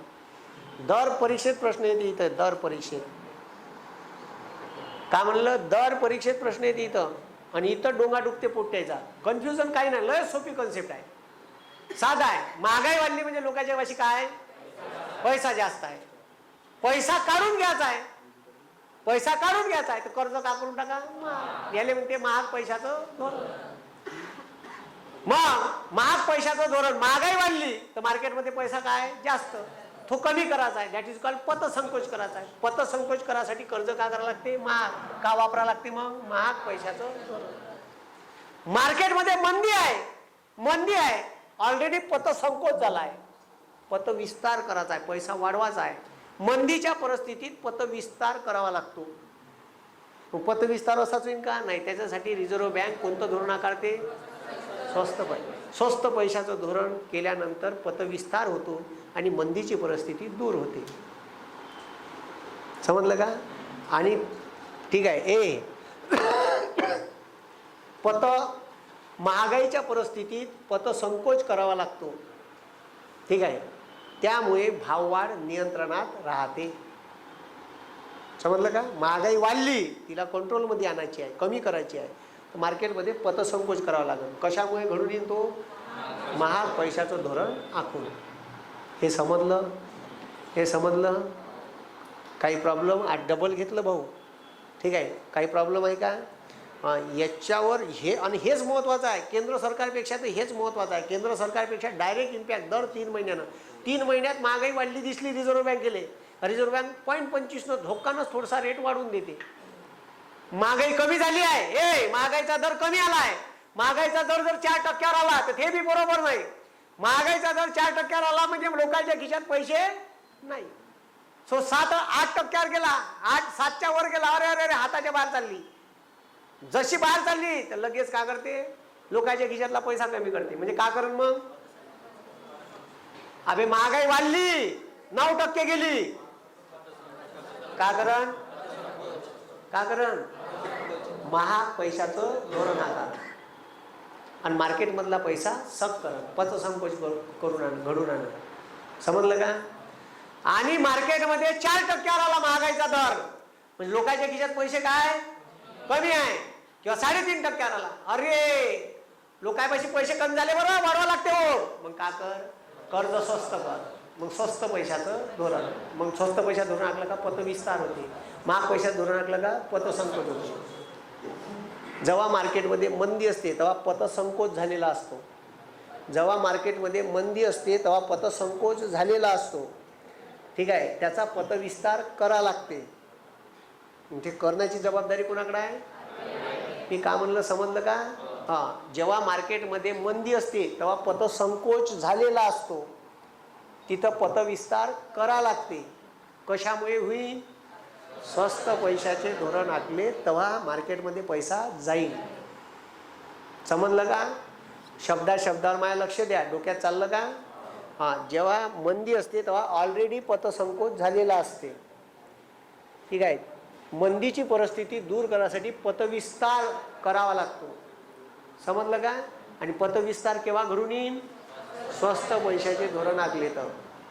दर परीक्षेत प्रश्न येते इथं. दर परीक्षेत का म्हणलं? दर परीक्षेत प्रश्न येते इथं. आणि इथं डोंगा डुकते पोट्याचा. कन्फ्युजन काही नाही, लय सोपी कन्सेप्ट आहे, साधा आहे. महागाई वाढली म्हणजे लोकांच्या पाशी काय? पैसा जास्त आहे. पैसा काढून घ्यायचा आहे. पैसा काढून घ्यायचा आहे तर कर्ज का करून टाका? याले म्हणते महाग पैशाचं धोरण. मग महाग पैशाचं धोरण, महागाई वाढली तर मार्केटमध्ये पैसा काय? जास्त. तो कमी करायचा आहे, दॅट इज कॉल्ड पतसंकोच करायचा आहे. पतसंकोच करायसाठी कर्ज का करावं लागते? महाग. का वापरा लागते मग? महाग पैशाचं धोरण. मार्केटमध्ये मंदी आहे, मंदी आहे, ऑलरेडी पतसंकोच झाला आहे. पतविस्तार करायचा आहे, पैसा वाढवायचा आहे. मंदीच्या परिस्थितीत पतविस्तार करावा लागतो. पतविस्तार असाच होईल का? नाही. त्याच्यासाठी रिझर्व्ह बँक कोणतं धोरण आकारते? स्वस्त पैशाचं धोरण केल्यानंतर पतविस्तार होतो आणि मंदीची परिस्थिती दूर होते. समजलं का? आणि ठीक आहे, महागाईच्या परिस्थितीत पतसंकोच करावा लागतो. ठीक आहे, त्यामुळे भाववाढ नियंत्रणात राहते. समजलं का? महागाई वाढली, तिला कंट्रोलमध्ये आणायची आहे, कमी करायची आहे, तर मार्केटमध्ये पतसंकोच करावा लागेल. कशामुळे घडून येईल तो? महाग पैशाचं धोरण आखून. हे समजलं? हे समजलं? काही प्रॉब्लेम? डबल घेतलं भाऊ. ठीक आहे, काही प्रॉब्लेम आहे का? याच्यावर हे, आणि हेच महत्त्वाचं आहे. केंद्र सरकारपेक्षा तर हेच महत्त्वाचं आहे. केंद्र सरकारपेक्षा डायरेक्ट इम्पॅक्ट दर 3 महिन्यानं. 3 महिन्यात महागाई वाढली दिसली रिझर्व्ह बँकेले, रिझर्व्ह बँक 0.25 धोक्कानंच थोडासा रेट वाढवून देते. महागाई कमी झाली आहे, महागाईचा दर कमी आला आहे. महागाईचा दर जर 4% आला तर ते बी बरोबर नाही. महागाईचा दर 4% आला म्हणजे लोकांच्या खिशात पैसे नाही. 7-8% गेला, 7च्या वर गेला, अरे अरे अरे हाताच्या बाहेर चालली. जशी बाहेर चालली तर लगेच का करते? लोकांच्या खिशातला पैसा कमी करते. म्हणजे का करण मग? अबे महागाई वाढली, 9% गेली, का करण? का करण? महाग पैशाचं धोरण आलं आणि मार्केटमधला पैसा सक करण, पतसंकोच करून घडून आणलं. समजलं का? आणि मार्केटमध्ये 4%वर आला महागाईचा दर म्हणजे लोकांच्या खिशात पैसे काय? कमी आहे. किंवा 3.5% आला, अरे लोकांपाशी पैसे कमी झाले, बरोबर वाढवा लागते हो. मग का कर? कर्ज स्वस्त कर. मग स्वस्त पैशाचं धोरण. मग स्वस्त पैशाचं धोरण आखलं का पतविस्तार होते. महाग पैशाचं धोरण आखलं का पतसंकोच होते. जेव्हा मार्केटमध्ये मंदी असते तेव्हा पतसंकोच झालेला असतो. जेव्हा मार्केटमध्ये मंदी असते तेव्हा पतसंकोच झालेला असतो. ठीक आहे, त्याचा पतविस्तार करा लागते. ते करण्याची जबाबदारी कोणाकडे आहे? मी का म्हणलं समजलं का? हां, जेव्हा मार्केटमध्ये मंदी असते तेव्हा पतसंकोच झालेला असतो, तिथं पतविस्तार करा लागते. कशामुळे होईल? स्वस्त पैशाचे धोरण आखले तेव्हा मार्केटमध्ये पैसा जाईल. समजलं का? शब्दावर माझ्या लक्ष द्या. डोक्यात चाललं का? हां, जेव्हा मंदी असते तेव्हा ऑलरेडी पतसंकोच झालेला असते. ठीक आहे, मंदीची परिस्थिती दूर करण्यासाठी पतविस्तार करावा लागतो. समजलं का? आणि पतविस्तार केव्हा घडून येईल? स्वस्त पैशाचे धोरण आखले तर.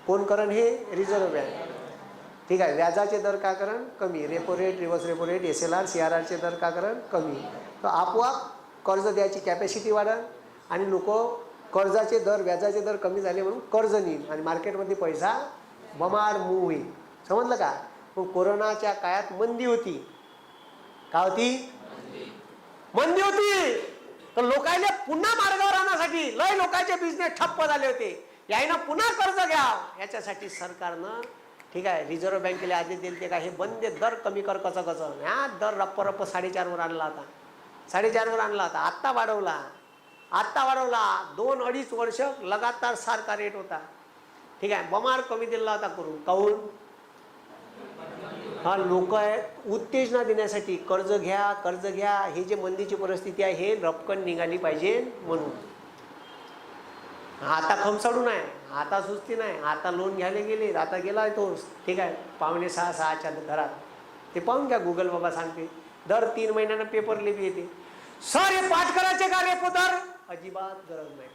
कोण करण? हे रिझर्व्ह बँक. ठीक आहे. व्याजाचे दर का करण कमी, repo rate, reverse repo rate, SLR, CRRचे दर का करण कमी, तर आपोआप कर्ज द्यायची कॅपॅसिटी वाढेल आणि लोक कर्जाचे दर, व्याजाचे दर कमी झाले म्हणून कर्ज नेईल आणि मार्केटमध्ये पैसा बमाड मूव्ह होईल. समजलं का? मग कोरोनाच्या काळात मंदी होती. का होती? मंदी होती. तर लोकांना पुन्हा मार्गावर आणण्यासाठी लय लोकांचे बिझनेस ठप्प झाले होते. यायनं पुन्हा कर्ज घ्या याच्यासाठी सरकारनं, ठीक आहे, रिझर्व्ह बँकेला आदेश दिले ते का हे बंद दर कमी कर, कसं कसं ह्या दर रप्प 4.5 आणला होता, 4.5 आणला होता. आत्ता वाढवला, 2-2.5 वर्ष लगातार सारखा रेट होता. ठीक आहे, बमार कमी दिला होता करून. काहून? हा, लोक उत्तेजना देण्यासाठी कर्ज घ्या, हे जे मंदीची परिस्थिती आहे हे रपकन निघाली पाहिजे म्हणून. आता खमसाडू नाही, आता सुस्ती नाही, आता लोन घ्यायला गेले, आता गेला तो, ठीक आहे, 5:45-6च्या घरात. ते पाहून घ्या, गुगल बाबा सांगते. दर 3 महिन्यानं पेपर लिपी येते. सर हे पाठ करायचे का रेपो दर? अजिबात गरज नाही.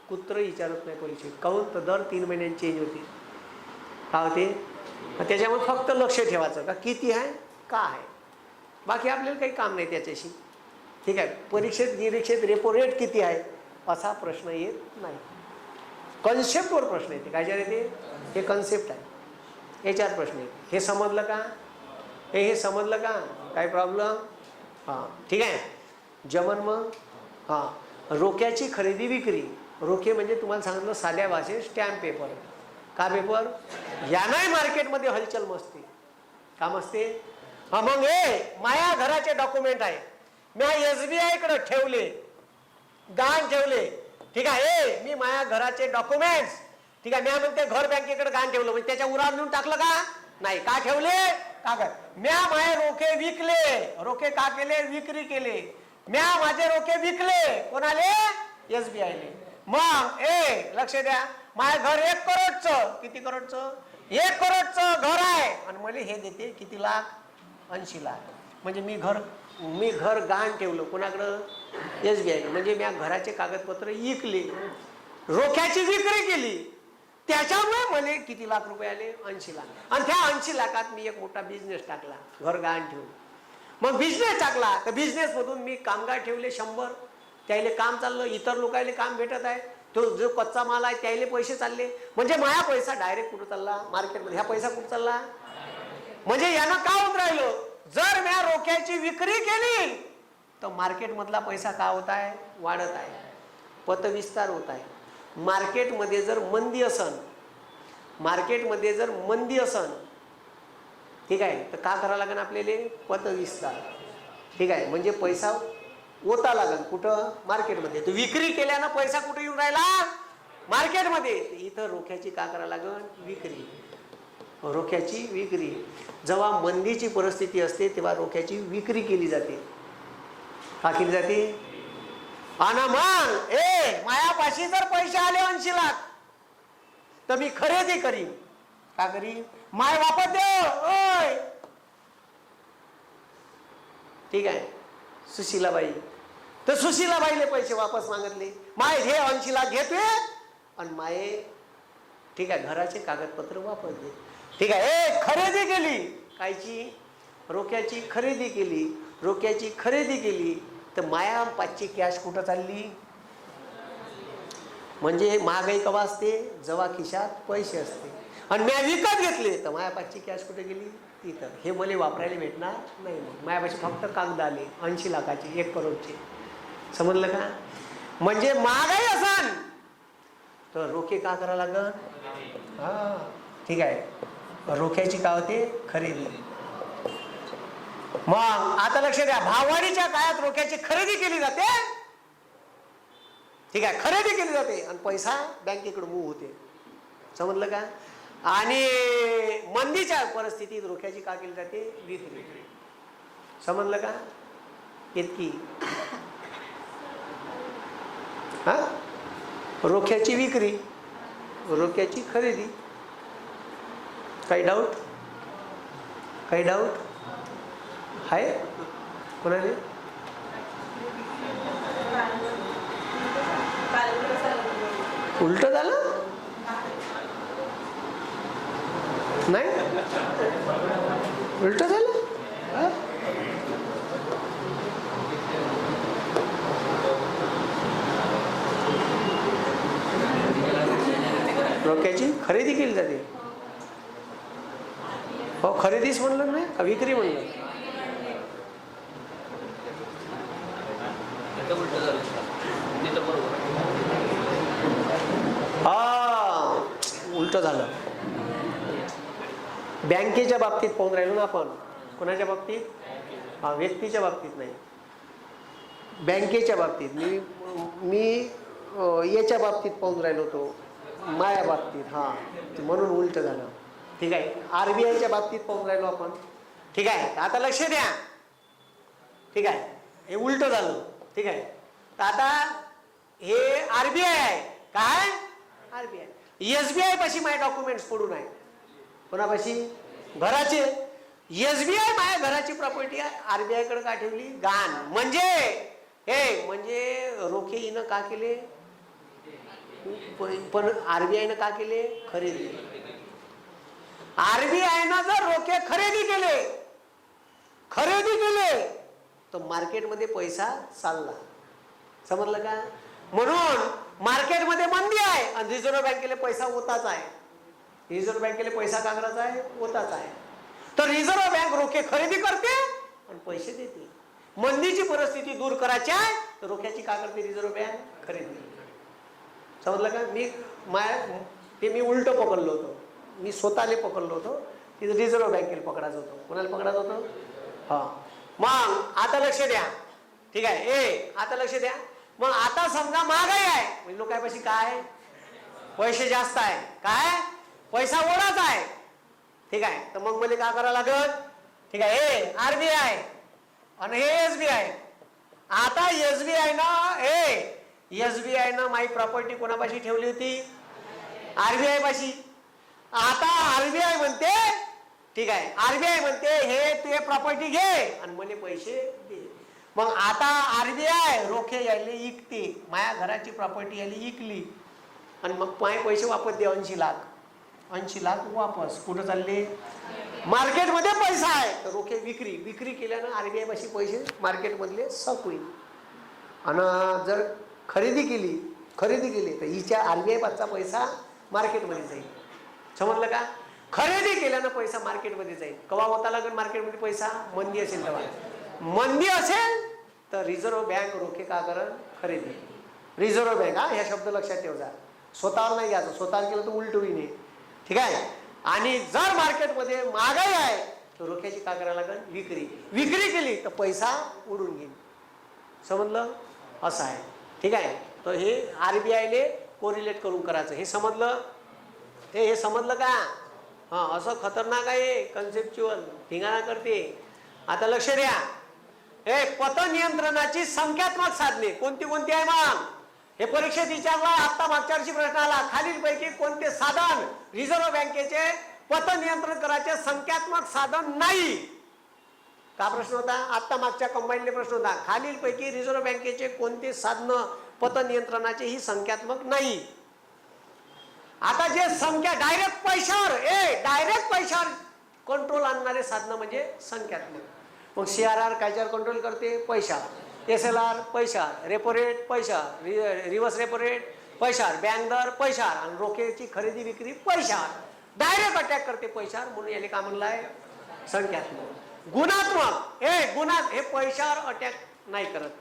कुत्र विचारत नाही परीक्षेत. काहून? तर दर 3 महिन्यांनी चेंज होते. का होते? त्याच्यामुळे फक्त लक्ष ठेवायचं का किती आहे, का आहे, बाकी आपल्याला काही काम नाही त्याच्याशी. ठीक आहे. परीक्षेत निरीक्षेत रेपो रेट किती आहे असा प्रश्न येत नाही. कन्सेप्टवर प्रश्न येते. काय येते? हे कन्सेप्ट आहे, याच्यावर प्रश्न येते. हे समजलं का? हे समजलं का? काय प्रॉब्लेम? हां, ठीक आहे. जमन मग हां, रोख्याची खरेदी विक्री. रोखे म्हणजे तुम्हाला सांगितलं साध्या भाषेत स्टॅम्प पेपर. का पेपर? यानाही मार्केटमध्ये हलचल मस्ती. का मस्ती? हा, मग हे माया घराचे डॉक्युमेंट आहे, मी SBI कडे ठेवले, गहाण ठेवले. ठीक आहे, मी माया घराचे डॉक्युमेंट्स, ठीक आहे, मी म्हणते घर बँकेकडे गहाण ठेवलं, म्हणजे त्याच्या उरावर नेऊन टाकलं का? नाही. का ठेवले? का? म्या माये रोखे विकले. रोखे का केले? विक्री केले. म्या माझे रोखे विकले. कोणाले? SBI ले. मग लक्ष द्या, माझे घर 1 करोडचं, किती करोडचं? 1 करोडचं घर आहे आणि मला हे देते किती लाख? 80 लाख. म्हणजे मी घर गहाण ठेवलं कोणाकडं? SBI. म्हणजे मी घराचे कागदपत्र विकले, रोख्याची विक्री केली, त्याच्यामुळे मला किती लाख रुपये आले? 80 लाख. आणि त्या 80 लाखात मी एक मोठा बिझनेस टाकला, घर गहाण ठेवून. मग बिझनेस टाकला तर बिझनेस मधून मी कामगार ठेवले 100, त्याले काम चाललं, इतर लोकांना काम भेटत आहे, तो जो कच्चा माल आहे त्याले पैसे चालले. म्हणजे माझा पैसा डायरेक्ट कुठं चालला? मार्केटमध्ये. ह्या पैसा कुठं चालला? म्हणजे यानं का होत राहिलं? जर मी रोख्याची विक्री केली तर मार्केटमधला पैसा का होत आहे? वाढत आहे, पतविस्तार होत आहे. मार्केटमध्ये जर मंदी असन, ठीक आहे, तर का करावं लागेल आपल्याला? पतविस्तार. ठीक आहे, म्हणजे पैसा ओता लागेल कुठं? मार्केटमध्ये. तर विक्री केल्यानं पैसा कुठे येऊन राहिला? मार्केटमध्ये. इथं रोख्याची का करावं लागेल? विक्री. रोख्याची विक्री. जेव्हा मंदीची परिस्थिती असते तेव्हा रोख्याची विक्री केली जाते. का केली जाते? आणि मग मायापाशी जर पैसे आले 80 लाख तर मी खरेदी करीन. का करीन? माय वापस दे. ठीक आहे, सुशीलाबाई. तर सुशीलाबाईले पैसे वापस मागितले. माय हे 80 लाख घेतोय आणि माये, ठीक आहे, घराचे कागदपत्र वापस दे. ठीक आहे, खरेदी केली. कायची? रोख्याची खरेदी केली. रोख्याची खरेदी केली तर माया 5ची कॅश कुठं चालली? म्हणजे महागाई कवा असते? जेव्हा खिशात पैसे असते. आणि मी विकत घेतले तर माया 5ची कॅश कुठे गेली? तिथं. हे मला वापरायला भेटणार नाही. मग मायापाशी फक्त कागद आले 80 लाखाचे, 1 करोडचे. समजलं का? म्हणजे महागाई असन तर रोखे का करावं लागल? हा, ठीक आहे, रोख्याची का होते? खरेदी. मग आता लक्ष द्या, भाववाढीच्या काळात रोख्याची खरेदी केली जाते. ठीक आहे, खरेदी केली जाते आणि पैसा बँकेकडे मूव्ह होते. समजलं का? आणि मंदीच्या परिस्थितीत रोख्याची का केली जाते? विक्री. समजलं का? इतकी. हा, रोख्याची विक्री, रोख्याची खरेदी. काही डाऊट? काही डाऊट आहे कोणाने? उलट झालं नाही? उलट झालं. रोख्याची खरेदी केली जाते. हो, खरेदीच म्हणलं नाही का विक्री म्हणलं. हा, उलट झालं. बँकेच्या बाबतीत पाहून राहिलो ना आपण. कोणाच्या बाबतीत? हा, व्यक्तीच्या बाबतीत नाही, बँकेच्या बाबतीत. मी याच्या बाबतीत पाहून राहिलो होतो, माया बाबतीत. हा, म्हणून उलट झालं. ठीक आहे. RBIच्या बाबतीत पाहून राहिलो आपण. ठीक आहे. आता लक्ष द्या. ठीक आहे, हे उलट झालं. ठीक आहे. तर आता हे RBI आहे. काय? RBI. SBI पाशी माझे डॉक्युमेंट्स पडून आहे. कोणापाशी? घराचे. SBI माझ्या घराची प्रॉपर्टी आहे, RBI कडे का ठेवली? गाण. म्हणजे रोखे हिनं का केले? पण RBI का केले? खरेदी. RBI जर रोखे खरेदी केले तर मार्केटमध्ये पैसा चालला. समजलं का? म्हणून मार्केटमध्ये मंदी आहे आणि रिझर्व्ह बँकेला पैसा होताच आहे. रिझर्व्ह बँकेला पैसा का करायचा आहे? होताच आहे. तर रिझर्व्ह बँक रोखे खरेदी करते आणि पैसे देते. मंदीची परिस्थिती दूर करायची आहे तर रोख्याची का करते? रिझर्व्ह बँक खरेदी. समजलं का? मी उलट पकडलो होतो. मी स्वतःला पकडलो होतो. तिथं रिझर्व्ह बँकेला पकडायचं होतं. कोणाला पकडायचं होतं? हा. मग आता लक्ष द्या. ठीक आहे. आता लक्ष द्या. मग आता समजा महागाई आहे, म्हणजे लोकांपाशी काय? पैसे जास्त आहे. काय? पैसा ओढाच आहे. ठीक आहे. तर मग मला काय करावं लागत? ठीक आहे. RBI आणि हे SBI. आता SBI ना माझी प्रॉपर्टी कोणापाशी ठेवली होती? RBI पाशी. आता RBI म्हणते, ठीक आहे, RBI म्हणते हे तुझे प्रॉपर्टी घे आणि मला पैसे दे. मग आता RBI रोखे यायले इकते. माझ्या घराची प्रॉपर्टी यायली इकली आणि मग माझे पैसे वापस दे. 80 लाख. 80 लाख वापस. कुठं चालले? मार्केटमध्ये पैसा आहे तर रोखे विक्री केल्यानं RBI पाशी पैसे मार्केटमधले सक होईल. आणि जर खरेदी केली तर हिच्या RBI पासचा पैसा मार्केटमध्ये जाईल. समजलं का? खरेदी केल्यानं पैसा मार्केटमध्ये जाईल. केव्हा होता लागेल मार्केटमध्ये पैसा? मंदी असेल तेव्हा. मंदी असेल तर रिझर्व्ह बँक रोखे का करल? खरेदी. Reserve bank. हा, ह्या शब्द लक्षात ठेवा. स्वतःवर नाही घ्यायचं. स्वतःवर केलं तर उलट होईल. ठीक आहे. आणि जर मार्केटमध्ये महागाई आहे तर रोख्याची का करायला लागेल? विक्री केली तर पैसा उडून घेईल. समजलं? असं आहे. ठीक आहे. तर हे RBIले कोरिलेट करून करायचं. हे समजलं? हे समजलं का? हा, असं खतरनाक आहे. कन्सेप्च्युअल धिंगाणा करते. आता लक्ष द्या. हे पतनियंत्रणाची संख्यात्मक साधने कोणती आहे? मग हे परीक्षेत विचारला. आता मागच्या वर्षी प्रश्न आला. खालीलपैकी कोणते साधन रिझर्व्ह बँकेचे पतनियंत्रण करायचे संख्यात्मक साधन नाही? का प्रश्न होता? आता मागच्या कंबाईनले प्रश्न होता. खालीलपैकी रिझर्व्ह बँकेचे कोणते साधन पतनियंत्रणाचे ही संख्यात्मक नाही? आता जे संख्या डायरेक्ट पैशावर कंट्रोल आणणारे साधन म्हणजे संख्यात्मक. मग CRR कायच्यावर कंट्रोल करते? पैशावर. SLR पैशावर. रेपो रेट पैशावर. रिव्हर्स रेपो रेट पैशावर. बँक दर पैशावर. आणि रोखेची खरेदी विक्री पैशावर. डायरेक्ट अटॅक करते पैशावर. म्हणून याने काय म्हणलं आहे? संख्यात्मक. गुणात्मक. हे पैशावर अटॅक नाही करत.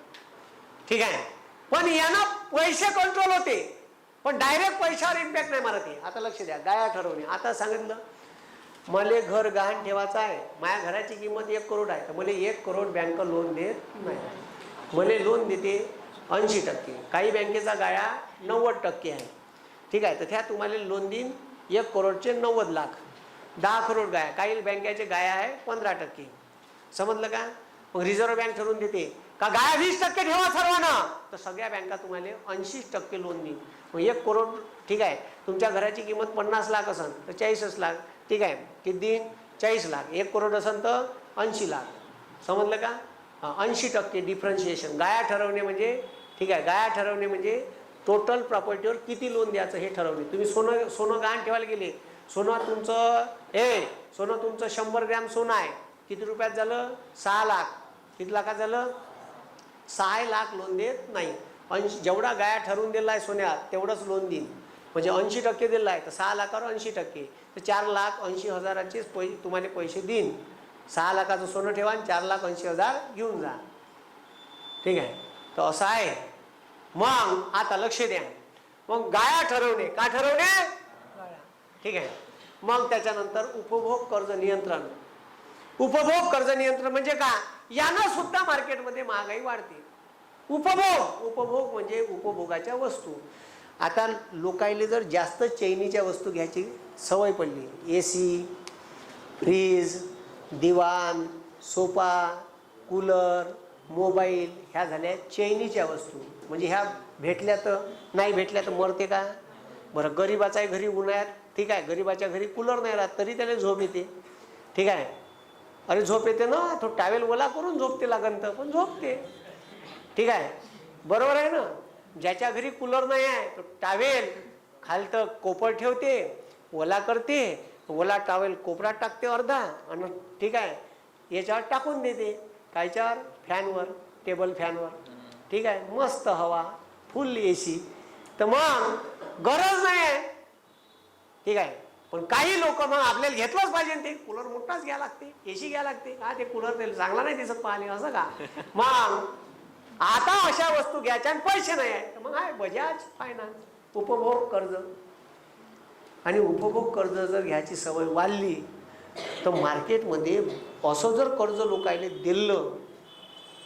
ठीक आहे. पण यानं पैसे कंट्रोल होते पण डायरेक्ट पैशावर इम्पॅक्ट नाही मारत. आता लक्ष द्या. गाया ठरवणे. आता सांगितलं मला घर गहाण ठेवायचं आहे. माझ्या घराची किंमत 1 करोड आहे तर मला 1 करोड बँक लोन देत नाही. मला लोन देते 80%. काही बँकेचा गाया 90% आहे. ठीक आहे. तर त्या तुम्हाला लोन देईन 1 करोडचे 90 लाख. 10 करोड गाया. काही बँकेचे गाया आहे 15%. समजलं का? मग रिझर्व्ह बँक ठरवून देते का गाया 20% ठेवा सर्वांना तर सगळ्या बँका तुम्हाला 80% लोन देईन. मग 1 करोड. ठीक आहे. तुमच्या घराची किंमत 50 लाख असेल तर 40 लाख. ठीक आहे. किती देईन? 40 लाख. 1 करोड असेल तर 80 लाख. समजलं का? 80% डिफरन्शिएशन. गाया ठरवणे म्हणजे, ठीक आहे, गाया ठरवणे म्हणजे टोटल प्रॉपर्टीवर किती लोन द्यायचं हे ठरवणे. तुम्ही सोनं गहाण ठेवायला गेले. सोनं तुमचं 100 ग्रॅम सोनं आहे. किती रुपयात झालं? 6 लाख. किती लाखात झालं? 6 लाख लोन देत नाही. जेवढा गाया ठरवून दिला आहे सोन्यात तेवढंच लोन देईन. म्हणजे 80% दिला आहे तर 6 लाखावर 80%, तर 4,80,000चेच तुम्हाला पैसे देईन. 6 लाखाचं सोनं ठेवा आणि 4,80,000 घेऊन जा. ठीक आहे, तर असं आहे. मग आता लक्ष द्या. मग गाया ठरवणे, का ठरवणे? गाया. ठीक आहे. मग त्याच्यानंतर उपभोग कर्ज नियंत्रण. उपभोग कर्ज नियंत्रण म्हणजे का? यानं सुद्धा मार्केटमध्ये महागाई वाढते. उपभोग म्हणजे उपभोगाच्या वस्तू. आता लोकायले जर जास्त चैनीच्या वस्तू घ्यायची सवय पडली, AC, फ्रीज, दिवाण, सोफा, कूलर, मोबाईल, ह्या झाल्या चैनीच्या वस्तू. म्हणजे ह्या भेटल्या तर नाही, भेटल्या तर मरते का? बरं, गरीबाचाही घरी उन्हाळ्यात, ठीक आहे, गरीबाच्या घरी कूलर नाही राहत तरी त्याला झोप येते. ठीक आहे, अरे झोप येते ना, तो टॅवेल ओला करून झोपते लागन तर, पण झोपते. ठीक आहे, बरोबर आहे ना. ज्याच्या घरी कूलर नाही आहे तो टॅवेल खालतं कोपर ठेवते, ओला करते, ओला टॅवेल कोपरात टाकते अर्धा, आणि ठीक आहे याच्यावर टाकून देते. कायच्यावर? फॅनवर, टेबल फॅनवर. ठीक आहे, मस्त हवा, फुल AC. तर मग गरज नाही आहे. ठीक आहे, पण काही लोक मग आपल्याला घेतलंच पाहिजे, ते कूलर मोठाच घ्यायला लागते, AC घ्यायला लागते. का ते कूलर ते चांगला नाही दिसत पाहिले, असं का? मग आता अशा वस्तू घ्यायच्या आणि पैसे नाही आहे, तर मग आहे बजाज फायनान्स, उपभोग कर्ज. आणि उपभोग कर्ज जर घ्यायची सवय वाढली तर मार्केटमध्ये असं जर कर्ज लोकायले दिलं,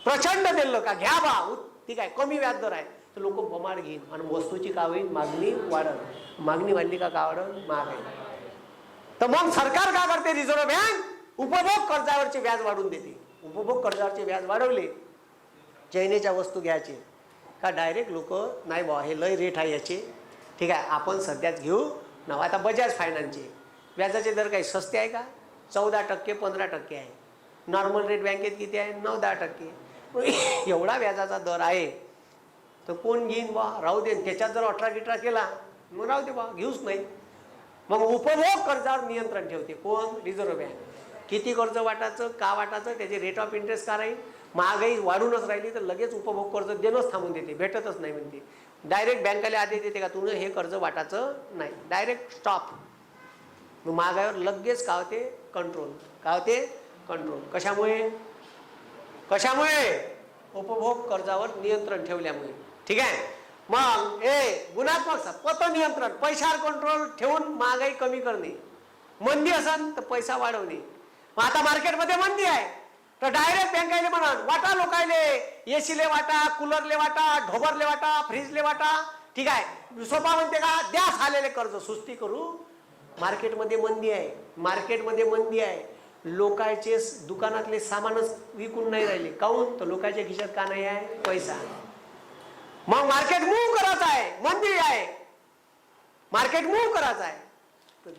प्रचंड दिलं का, घ्या बा, ठीक आहे, कमी व्याजदर आहे, तर लोक बमाड घेईन आणि वस्तूची का होईल? मागणी वाढल. मागणी वाढली का वाढल? महागाई. तर मग सरकार काय करते? रिझर्व्ह बँक उपभोग कर्जावरचे व्याज वाढवून देते. उपभोग कर्जावरचे व्याज वाढवले, चैनीच्या वस्तू घ्यायचे का डायरेक्ट लोक नाही बा, हे लय रेट आहे याचे, ठीक आहे, आपण सध्याच घेऊ ना. आता बजाज फायनान्सचे व्याजाचे दर काही सस्ते आहे का? 14%, 15% आहे. नॉर्मल रेट बँकेत किती आहे? 9-10%. एवढा व्याजाचा दर आहे तर कोण घेईन बा? राहू दे. त्याच्यात जर 18-18 केला मग राहू दे बा, घेऊच नाही. मग उपभोग कर्जावर नियंत्रण ठेवते कोण? Reserve bank. किती कर्ज वाटायचं, का वाटायचं, त्याचे रेट ऑफ इंटरेस्ट का राहील? महागाई वाढूनच राहिली तर लगेच उपभोग कर्ज देणंच थांबून देते, भेटतच नाही म्हणते. डायरेक्ट बँकेला आदेश देते का तुला हे कर्ज वाटायचं नाही, डायरेक्ट स्टॉप. मग महागाईवर लगेच का होते? कंट्रोल. का होते? कंट्रोल. कशामुळे? उपभोग कर्जावर नियंत्रण ठेवल्यामुळे. ठीक आहे, मग गुणात्मक पत नियंत्रण, पैशावर कंट्रोल ठेवून महागाई कमी करणे. मंदी असेल तर पैसा वाढवणे. मग आता मार्केटमध्ये मंदी आहे तर डायरेक्ट बँकायले म्हणा वाटा, लोकायले AC ले वाटा, कूलरले वाटा, ढोबरले वाटा, फ्रीजले वाटा. ठीक आहे, सोपा म्हणते का? द्या झालेले कर्ज, सुस्ती करू. मार्केटमध्ये मंदी आहे. लोकांचे दुकानातले सामानच विकून नाही राहिले. काऊन? तर लोकांच्या खिशात का नाही आहे? पैसा. मग मार्केट मूव्ह करायचं आहे, मंदी आहे, मार्केट मूव्ह करायचं आहे तर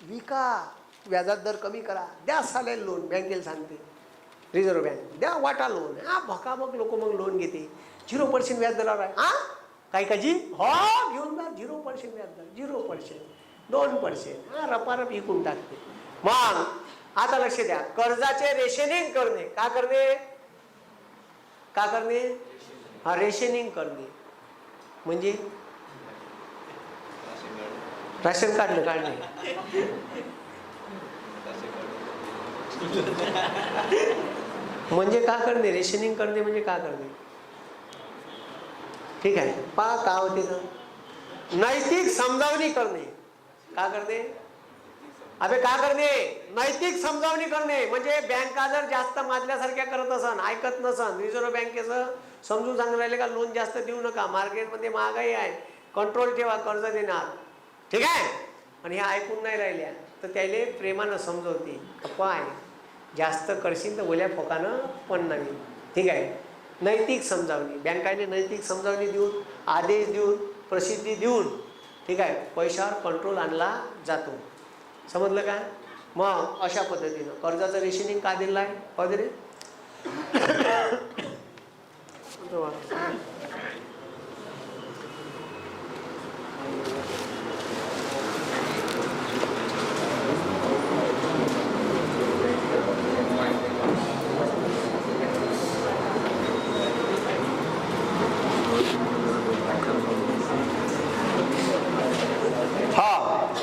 विका, व्याजात दर कमी करा, द्या चालेल लोन. बँकेला सांगते रिझर्व्ह बँक, द्या वाटा लोन. भकामक लोक मग लोन घेते. 0% व्याज दरावर आहे. काही काजी हो घेऊन जा, 0% व्याज दर, 0%, 2%, रपारप विकून टाकते. मग आता लक्ष द्या, कर्जाचे रेशनिंग करणे. का करणे? रेशनिंग करणे म्हणजे राशन काढणे. म्हणजे का करणे? रेशनिंग करणे म्हणजे का करणे? ठीक आहे, का होते तर नैतिक समजावणी करणे. का करणे? का करणे? नैतिक समजावणी करणे. म्हणजे बँका जर जास्त माजल्यासारख्या करत असन, ऐकत नसन, रिझर्व्ह बँकेचं समजून सांगून राहिले का लोन जास्त देऊ नका, मार्केटमध्ये महागाई आहे, कंट्रोल ठेवा, कर्ज देणार. ठीक आहे, आणि हे ऐकून नाही राहिल्या तर त्याला प्रेमानं समजवते, पाय जास्त करशील तर ओल्या फोकानं पण नाही. ठीक आहे, नैतिक समजावणी. बँकाने नैतिक समजावणी देऊन, आदेश देऊन, प्रसिद्धी देऊन, ठीक आहे, पैशावर कंट्रोल आणला जातो. समजलं का? मग अशा पद्धतीनं कर्जाचं रेशनिंग का दिलं आहे? वगैरे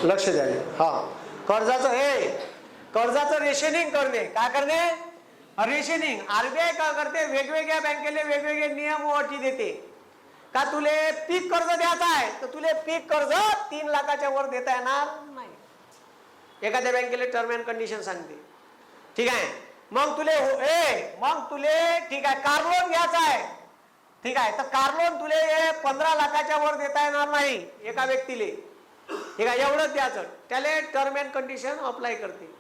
लक्ष द्यावे. कर्जाचं कर्जाचं रेशनिंग करणे. काय करणे? रेशनिंग. आरबीआय काय करते? वेगवेगळ्या बँकेला वेगवेगळे नियम व अटी देते. का तुले पीक कर्ज द्यायचं आहे तर तुले पीक कर्ज 3 लाखाच्या वर देता येणार नाही. एखाद्या बँकेला टर्म अँड कंडिशन सांगते. ठीक आहे. मग तुले ठीक आहे कार लोन घ्यायचं आहे. ठीक आहे. तर कार लोन तुले 15 लाखाच्या वर देता येणार नाही एका व्यक्तीले. ठीक आहे. एवढंच द्यायचं. त्याला टर्म अँड कंडिशन अप्लाय करते.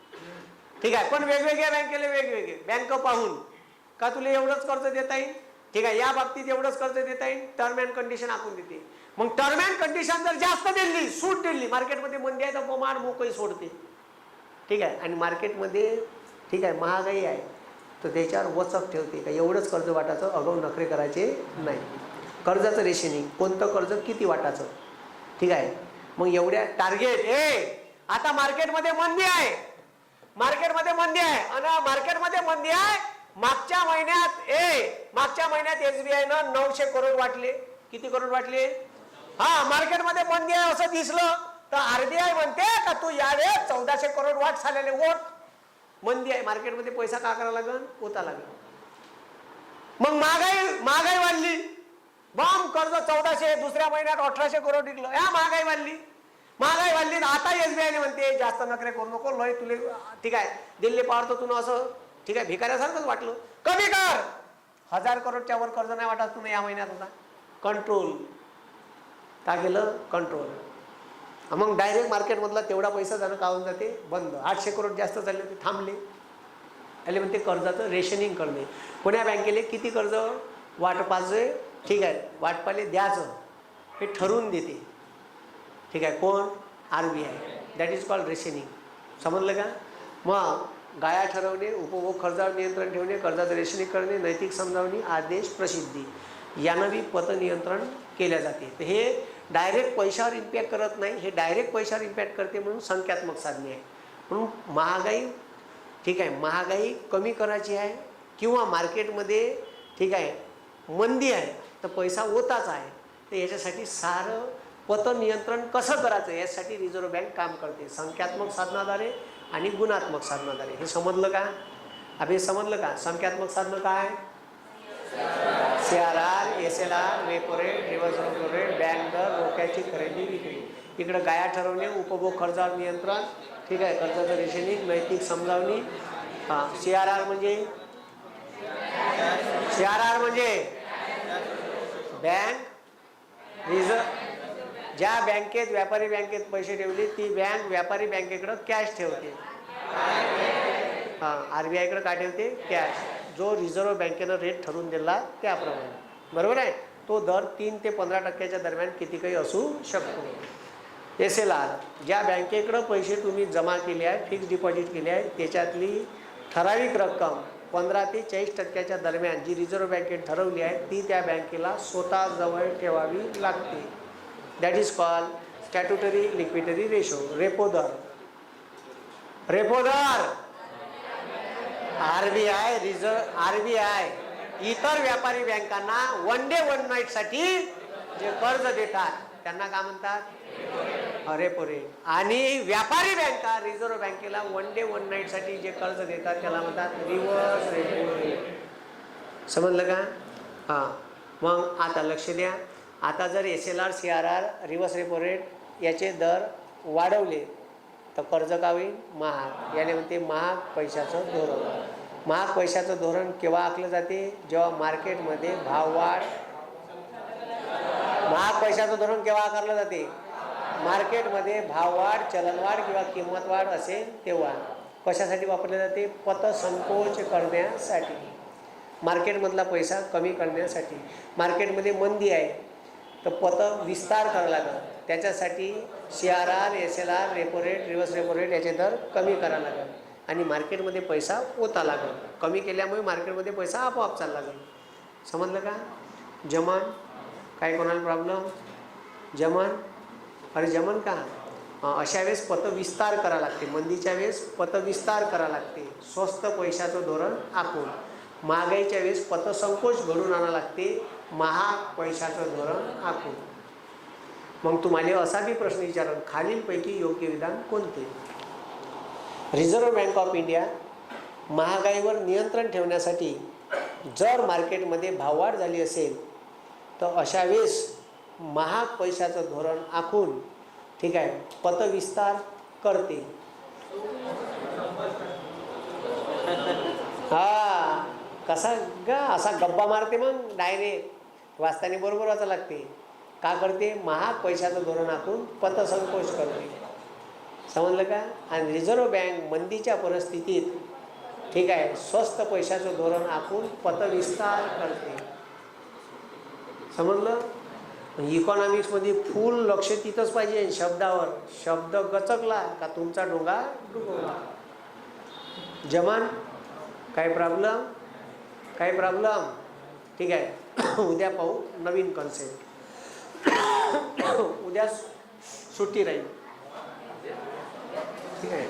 ठीक आहे. पण वेगवेगळ्या बँकेला वेगवेगळे बँक पाहून का तुला एवढंच कर्ज देता येईल. ठीक आहे. या बाबतीत एवढंच कर्ज देता येईल. टर्म अँड कंडिशन आखून देते. मग टर्म अँड कंडिशन जर जास्त दिली, सूट दिली, मार्केटमध्ये मंदी आहे तर प्रमाण मोकळी सोडते. ठीक आहे. आणि मार्केटमध्ये ठीक आहे महागाई आहे तर त्याच्यावर वचक ठेवते का एवढंच कर्ज वाटायचं, अगाऊ नखरे करायचे नाही. कर्जाचं रेशनिंग, कोणतं कर्ज किती वाटायचं. ठीक आहे. मग एवढ्या टार्गेट आता मार्केटमध्ये मंदी आहे. मार्केटमध्ये मंदी आहे आणि मार्केटमध्ये मंदी आहे. मागच्या महिन्यात एसबीआयनं 900 करोड वाटले. किती करोड वाटले? मार्केटमध्ये मंदी आहे असं दिसलं तर आरबीआय म्हणते का तू यावेळेस 1400 करोड वाट झालेले वोट. मंदी आहे मार्केटमध्ये, पैसा का करायला लागल? होता लागल. मग महागाई वाढली. बम कर्ज 1400, दुसऱ्या महिन्यात 1800 करोड विकलं. महागाई वाढली. आता एसबीआयने म्हणते जास्त नखरे करू नको, लय तुले ठीक आहे दिल्ली पॉवर तर तुला असं ठीक आहे भिकाऱ्यासारखंच वाटलं, कमी कर. 1000 करोडच्या वर कर्ज नाही वाटत तुम्ही या महिन्यात होता. कंट्रोल काय केलं? कंट्रोल. मग डायरेक्ट मार्केटमधला तेवढा पैसा जाणं का होऊन जाते? बंद. 800 करोड जास्त झाले ते थांबले. त्याला म्हणते कर्जाचं रेशनिंग करणे. कोण्या बँकेले किती कर्ज वाटपाचे ठीक आहे वाटपाले द्यायचं हे ठरवून देते. ठीक आहे. कोण? RBI. That is called rationing. समजलं का? मग गाया ठरवणे, उपभोग खर्चावर नियंत्रण ठेवणे, कर्जाचं रेशनिंग करणे, नैतिक समजावणी, आदेश, प्रसिद्धी यानं बी पतनियंत्रण केल्या जाते. तर हे डायरेक्ट पैशावर इम्पॅक्ट करत नाही, हे डायरेक्ट पैशावर इम्पॅक्ट करते म्हणून संख्यात्मक साधने आहे. म्हणून महागाई ठीक आहे महागाई कमी करायची आहे किंवा मार्केटमध्ये ठीक आहे मंदी आहे तर पैसा ओताच आहे. तर याच्यासाठी सारं पतनियंत्रण कसं करायचं यासाठी रिझर्व्ह बँक काम करते, संख्यात्मक साधनाद्वारे आणि गुणात्मक साधनाद्वारे. हे समजलं का? अभि समजलं का? संख्यात्मक साधनं काय? CRR, SLR, repo rate, reverse repo rate, bank दर, रोख्याची खरेदी विक्री. इकडं गाया ठरवणे, उपभोग खर्चावर नियंत्रण, ठीक आहे कर्जाचं रेशनिंग, नैतिक समजावणी. CRR म्हणजे बँक रिझर्व. ज्या बँकेत व्यापारी बँकेत पैसे ठेवले ती बँक व्यापारी बँकेकडे कॅश ठेवते. आरबीआयकडे काय ठेवते? कॅश. जो रिझर्व्ह बँकेनं रेट ठरवून दिला त्याप्रमाणे. बरोबर आहे. तो दर 3 ते 15% दरम्यान किती काही असू शकतो. SLR ज्या बँकेकडे पैसे तुम्ही जमा केले आहे, फिक्स डिपॉझिट केले आहे त्याच्यातली ठराविक रक्कम 15 ते 40% दरम्यान जी रिझर्व्ह बँकेने ठरवली आहे ती त्या बँकेला स्वतः जवळ ठेवावी लागते. That is called statutory liquidity ratio. Repo दर आरबीआय इतर व्यापारी बँकांना 1 डे 1 नाईट साठी जे कर्ज देतात त्यांना काय म्हणतात? Repo rate. आणि व्यापारी बँका रिझर्व्ह बँकेला 1 डे 1 नाईट साठी जे कर्ज देतात त्याला म्हणतात रिव्हर्स रेपो रेट. समजलं का? मग आता लक्ष द्या. आता जर SLR, CRR, reverse repo rate याचे दर वाढवले तर कर्ज का होईल? महाग. याने म्हणते महाग पैशाचं धोरण. महाग पैशाचं धोरण केव्हा आखलं जाते? जेव्हा मार्केटमध्ये भाववाढ. महाग पैशाचं धोरण केव्हा आकारलं जाते? मार्केटमध्ये भाववाढ, चलनवाढ किंवा किंमत वाढ असेल तेव्हा. कशासाठी वापरले जाते? पतसंकोच करण्यासाठी, मार्केटमधला पैसा कमी करण्यासाठी. मार्केटमध्ये मंदी आहे तर पत विस्तार करावा लागेल त्याच्यासाठी CRR, SLR, repo rate, reverse repo rate याचे दर कमी करावं लागेल आणि मार्केटमध्ये पैसा ओता लागेल. कमी केल्यामुळे मार्केटमध्ये पैसा आपोआप चालला लागेल. समजलं का? जमन काय कोणाला प्रॉब्लेम? जमन अरे जमन का? अशा वेळेस पतविस्तार करावं लागते. मंदीच्या वेळेस पतविस्तार करावं लागते स्वस्त पैशाचं धोरण आखून. महागाईच्या वेळेस पतसंकोच घडून आणावं लागते महाग पैशाचं धोरण आखून. मग तुम्हाला असा बी प्रश्न विचारन, खालीलपैकी योग्य विधान कोणते? रिझर्व्ह बँक ऑफ इंडिया महागाईवर नियंत्रण ठेवण्यासाठी जर मार्केटमध्ये भाववाढ झाली असेल तर अशा वेळेस महाग पैशाचं धोरण आखून, ठीक आहे, पतविस्तार करते. हा कसा असा गप्पा मारते, मग डायरेक्ट वाचताना बरोबर वाचा लागते. का करते? महाग पैशाचं धोरण आखून पतसंकोच करते. समजलं का? आणि रिझर्व्ह बँक मंदीच्या परिस्थितीत, ठीक आहे, स्वस्त पैशाचं धोरण आखून पतविस्तार करते. समजलं? इकॉनॉमिक्समध्ये फुल लक्ष तिथंच पाहिजे शब्दावर. शब्द गचकला का तुमचा डोंगा डुबवला. जमान काय प्रॉब्लेम? काय प्रॉब्लेम? ठीक आहे, उद्या पाहू नवीन कन्सेप्ट. उद्या सुट्टी राहील. ठीक आहे.